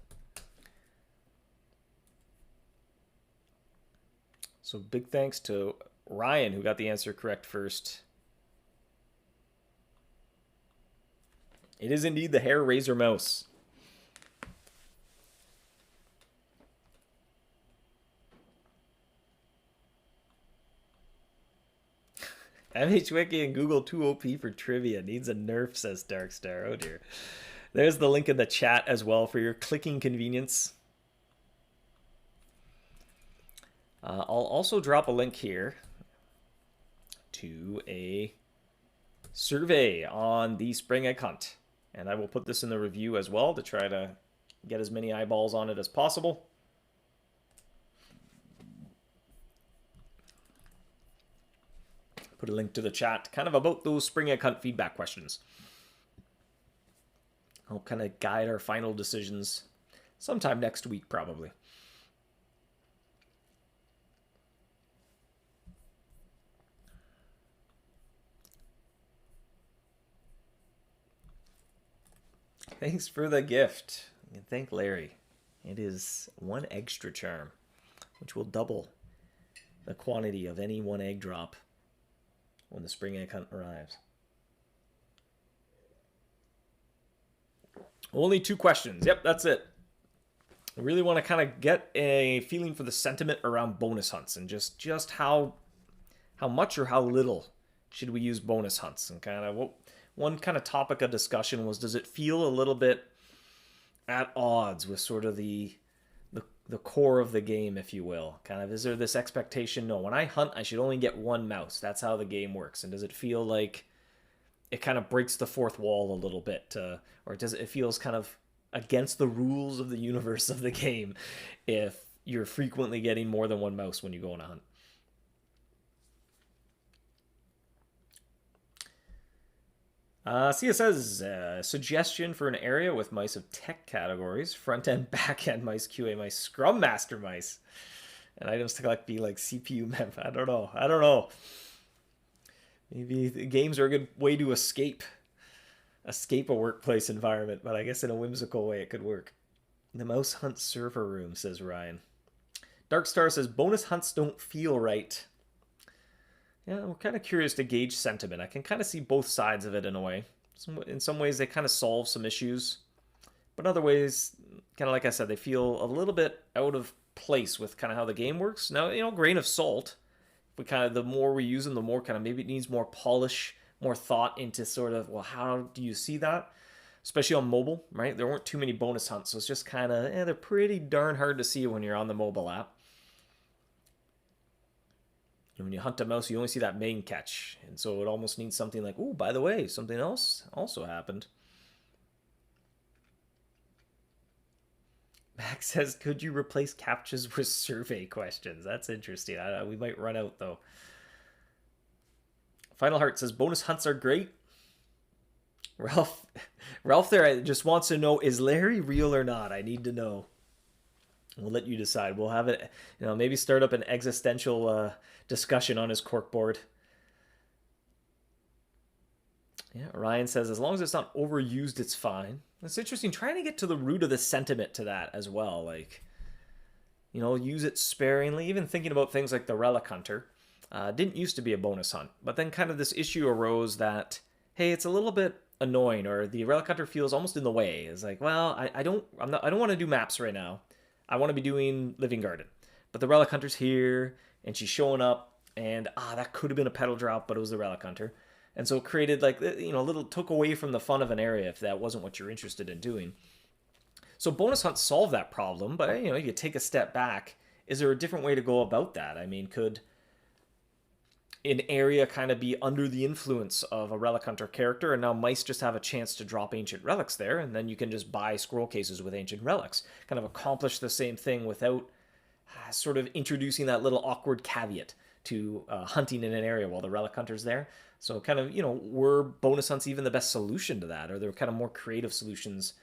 So big thanks to Ryan, who got the answer correct first. It is indeed the hair razor mouse. MHWiki and Google 2 OP for trivia. Needs a nerf, says Darkstar. Oh dear. There's the link in the chat as well for your clicking convenience. I'll also drop a link here to a survey on the spring egg hunt. And I will put this in the review as well to try to get as many eyeballs on it as possible. Put a link to the chat kind of about those spring egg hunt feedback questions. I'll kind of guide our final decisions sometime next week, probably. Thanks for the gift. And thank Larry. It is 1 Eggstra Charm, which will double the quantity of any 1 egg drop when the spring egg hunt arrives. Only 2 questions. Yep, that's it. I really want to kind of get a feeling for the sentiment around bonus hunts and just how much or how little should we use bonus hunts, and kind of what one kind of topic of discussion was, does it feel a little bit at odds with sort of the core of the game, if you will? Kind of, is there this expectation, no, when I hunt, I should only get 1 mouse. That's how the game works. And does it feel like it kind of breaks the fourth wall a little bit? Or does it feels kind of against the rules of the universe of the game if you're frequently getting more than 1 mouse when you go on a hunt? Sia says, suggestion for an area with mice of tech categories, front-end, back-end mice, QA mice, Scrum Master mice, and items to collect be like CPU mem. I don't know. Maybe the games are a good way to escape a workplace environment, but I guess in a whimsical way it could work. The MouseHunt server room, says Ryan. Darkstar says, bonus hunts don't feel right. Yeah, I'm kind of curious to gauge sentiment. I can kind of see both sides of it in a way. In some ways, they kind of solve some issues. But in other ways, kind of like I said, they feel a little bit out of place with kind of how the game works. Now, grain of salt. We kind of, the more we use them, the more kind of maybe it needs more polish, more thought into sort of, well, how do you see that? Especially on mobile, right? There weren't too many bonus hunts, so it's just kind of, they're pretty darn hard to see when you're on the mobile app. When you hunt a mouse, you only see that main catch. And so it almost needs something like, oh, by the way, something else also happened. Max says, could you replace captchas with survey questions? That's interesting. We might run out, though. Final Heart says, bonus hunts are great. Ralph there just wants to know, is Larry real or not? I need to know. We'll let you decide. We'll have it, maybe start up an existential discussion on his corkboard. Yeah, Ryan says, as long as it's not overused, it's fine. It's interesting, trying to get to the root of the sentiment to that as well. Like, use it sparingly. Even thinking about things like the Relic Hunter. Didn't used to be a bonus hunt. But then kind of this issue arose that, hey, it's a little bit annoying, or the Relic Hunter feels almost in the way. It's like, well, I don't want to do maps right now. I want to be doing Living Garden. But the Relic Hunter's here, and she's showing up, and that could have been a pedal drop, but it was the Relic Hunter. And so it created, like, took away from the fun of an area if that wasn't what you're interested in doing. So bonus hunts solve that problem, but, you take a step back. Is there a different way to go about that? I mean, could an area kind of be under the influence of a Relic Hunter character, and now mice just have a chance to drop ancient relics there, and then you can just buy scroll cases with ancient relics. Kind of accomplish the same thing without sort of introducing that little awkward caveat to hunting in an area while the Relic Hunter's there. So kind of, were bonus hunts even the best solution to that? Or there were kind of more creative solutions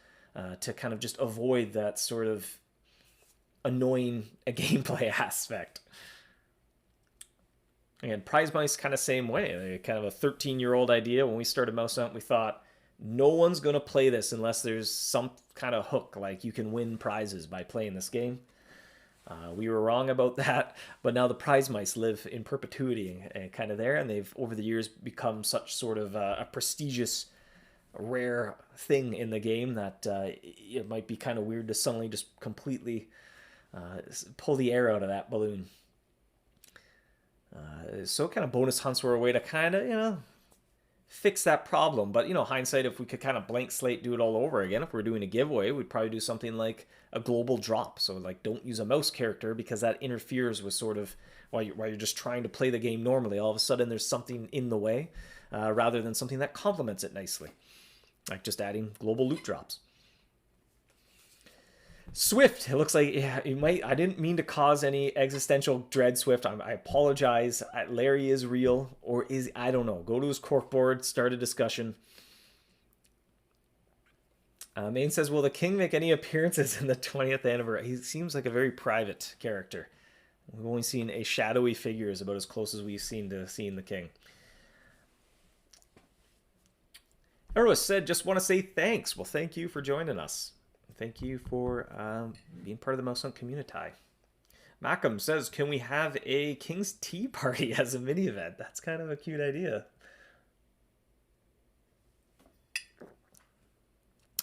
to kind of just avoid that sort of annoying gameplay aspect? And prize mice kind of same way. Kind of a 13-year-old idea. When we started MouseHunt, we thought, no one's going to play this unless there's some kind of hook, like you can win prizes by playing this game. We were wrong about that, but now the prize mice live in perpetuity and kind of there, and they've, over the years, become such sort of a prestigious, rare thing in the game that it might be kind of weird to suddenly just completely pull the air out of that balloon. So kind of bonus hunts were a way to kind of, fix that problem. But, hindsight, if we could kind of blank slate do it all over again, if we're doing a giveaway, we'd probably do something like a global drop. So like don't use a mouse character because that interferes with sort of while you're just trying to play the game normally. All of a sudden there's something in the way rather than something that complements it nicely. Like just adding global loot drops. Swift, it looks like, yeah, you might. I didn't mean to cause any existential dread, Swift. I apologize. Larry is real, or is, I don't know. Go to his corkboard, start a discussion. Maine says, will the king make any appearances in the 20th anniversary? He seems like a very private character. We've only seen a shadowy figure, is about as close as we've seen to seeing the king. Erwis said, just want to say thanks. Well, thank you for joining us. Thank you for being part of the MouseHunt community. Mackham says, can we have a King's Tea Party as a mini event? That's kind of a cute idea.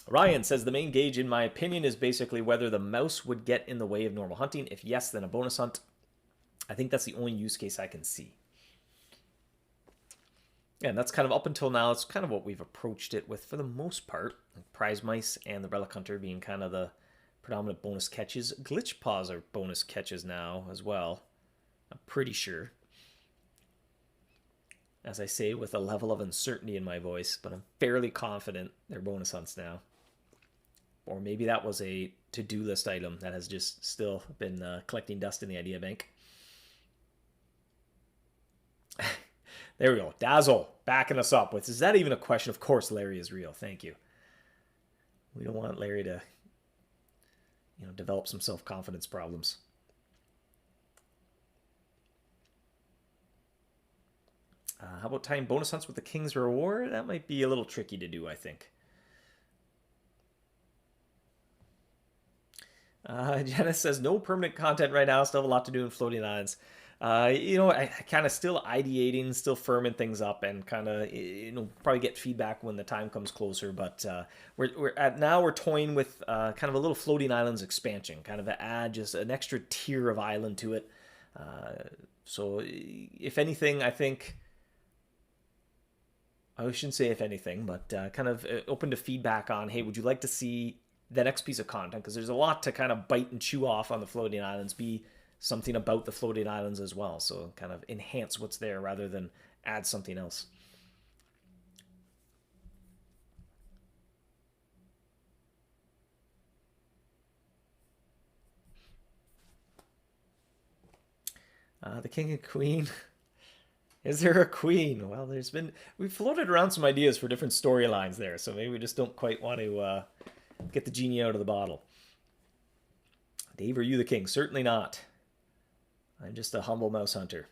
Ryan says, the main gauge, in my opinion, is basically whether the mouse would get in the way of normal hunting. If yes, then a bonus hunt. I think that's the only use case I can see. And that's kind of up until now, it's kind of what we've approached it with for the most part. Prize Mice and the Relic Hunter being kind of the predominant bonus catches. Glitch Paws are bonus catches now as well. I'm pretty sure. As I say, with a level of uncertainty in my voice, but I'm fairly confident they're bonus hunts now. Or maybe that was a to-do list item that has just still been collecting dust in the idea bank. There we go. Dazzle backing us up with, is that even a question? Of course, Larry is real. Thank you. We don't want Larry to, develop some self-confidence problems. How about tying bonus hunts with the King's Reward? That might be a little tricky to do, I think. Janice says, no permanent content right now. Still have a lot to do in Floating Islands. I kind of still ideating, still firming things up, and kind of, probably get feedback when the time comes closer. But we're toying with kind of a little Floating Islands expansion, kind of to add just an extra tier of island to it. So if anything, I think, I shouldn't say if anything, but kind of open to feedback on, hey, would you like to see the next piece of content? Because there's a lot to kind of bite and chew off on the Floating Islands. Be something about the Floating Islands as well, so kind of enhance what's there rather than add something else. The King and Queen. Is there a queen? Well, we've floated around some ideas for different storylines there, so maybe we just don't quite want to get the genie out of the bottle. Dave, are you the king? Certainly not. I'm just a humble mouse hunter.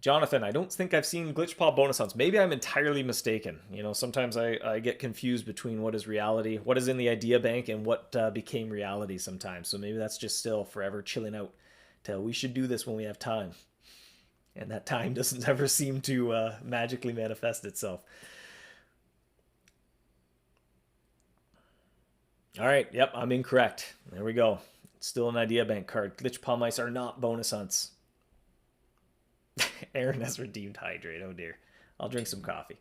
Jonathan, I don't think I've seen Glitchpaw bonus hunts. Maybe I'm entirely mistaken. Sometimes I get confused between what is reality, what is in the idea bank, and what became reality sometimes. So maybe that's just still forever chilling out till we should do this when we have time. And that time doesn't ever seem to magically manifest itself. All right, yep, I'm incorrect. There we go. Still an idea bank card. Glitchpaw mice are not bonus hunts. Aaron has redeemed Hydrate. Oh dear. I'll drink some coffee.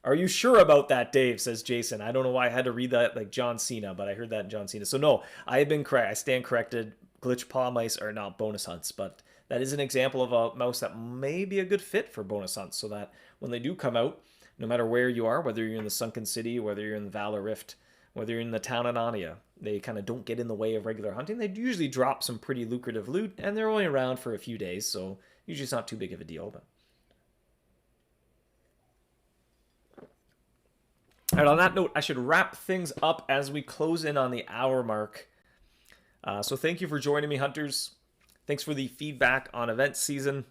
Are you sure about that, Dave? Says Jason. I don't know why I had to read that like John Cena, but I heard that in John Cena. So no, I have been correct. I stand corrected. Glitchpaw mice are not bonus hunts, but that is an example of a mouse that may be a good fit for bonus hunts, so that when they do come out, no matter where you are, whether you're in the Sunken City, whether you're in the Valor Rift, whether you're in the town of Narnia, they kind of don't get in the way of regular hunting. They usually drop some pretty lucrative loot, and they're only around for a few days, so usually it's not too big of a deal. But all right, on that note, I should wrap things up as we close in on the hour mark. So thank you for joining me, hunters. Thanks for the feedback on event season.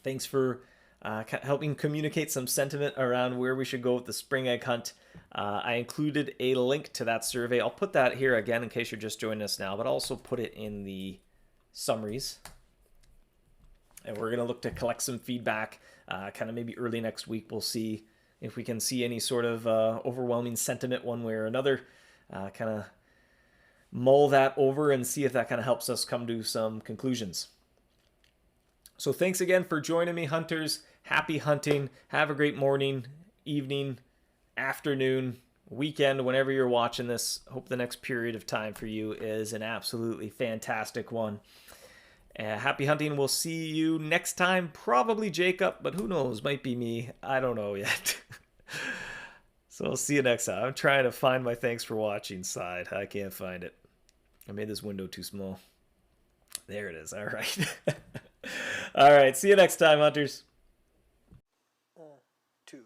Thanks for helping communicate some sentiment around where we should go with the spring egg hunt. I included a link to that survey. I'll put that here again in case you're just joining us now, but I'll also put it in the summaries. And we're going to look to collect some feedback kind of maybe early next week. We'll see if we can see any sort of overwhelming sentiment one way or another. Kind of mull that over and see if that kind of helps us come to some conclusions. So thanks again for joining me, hunters. Happy hunting. Have a great morning, evening, afternoon, weekend, whenever you're watching this. Hope the next period of time for you is an absolutely fantastic one. Happy hunting. We'll see you next time. Probably Jacob, but who knows? Might be me. I don't know yet. So I'll see you next time. I'm trying to find my thanks for watching side. I can't find it. I made this window too small. There it is. All right. All right. See you next time, hunters. 2.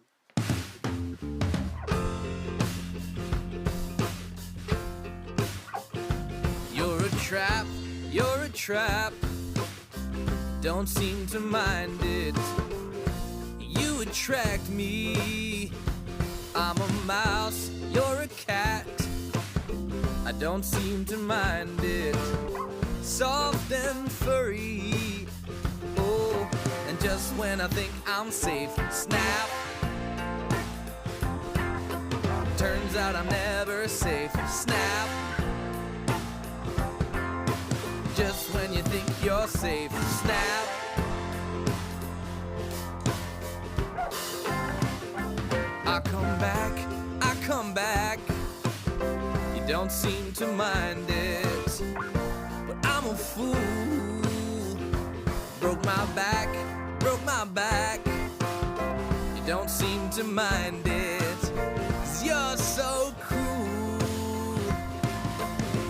You're a trap. You're a trap. Don't seem to mind it. You attract me. I'm a mouse, you're a cat. I don't seem to mind it. Soft and furry. Oh, and just when I think I'm safe, snap. Turns out I'm never safe, snap. Just when you think you're safe, snap. I come back. You don't seem to mind it, but I'm a fool. Broke my back. You don't seem to mind it, 'cause you're so cruel.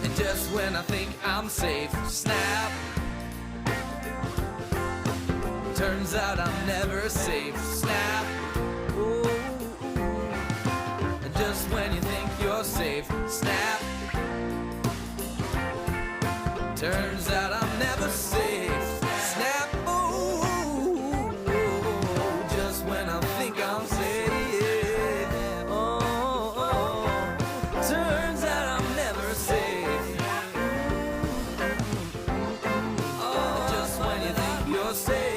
And just when I think I'm safe, snap. Turns out I'm never safe, snap. Ooh. And just when you think you're safe, snap. Turns out I'm never safe, snap. Ooh. Just when I think I'm safe, oh. Turns out I'm never safe. Oh, just when you think you're safe.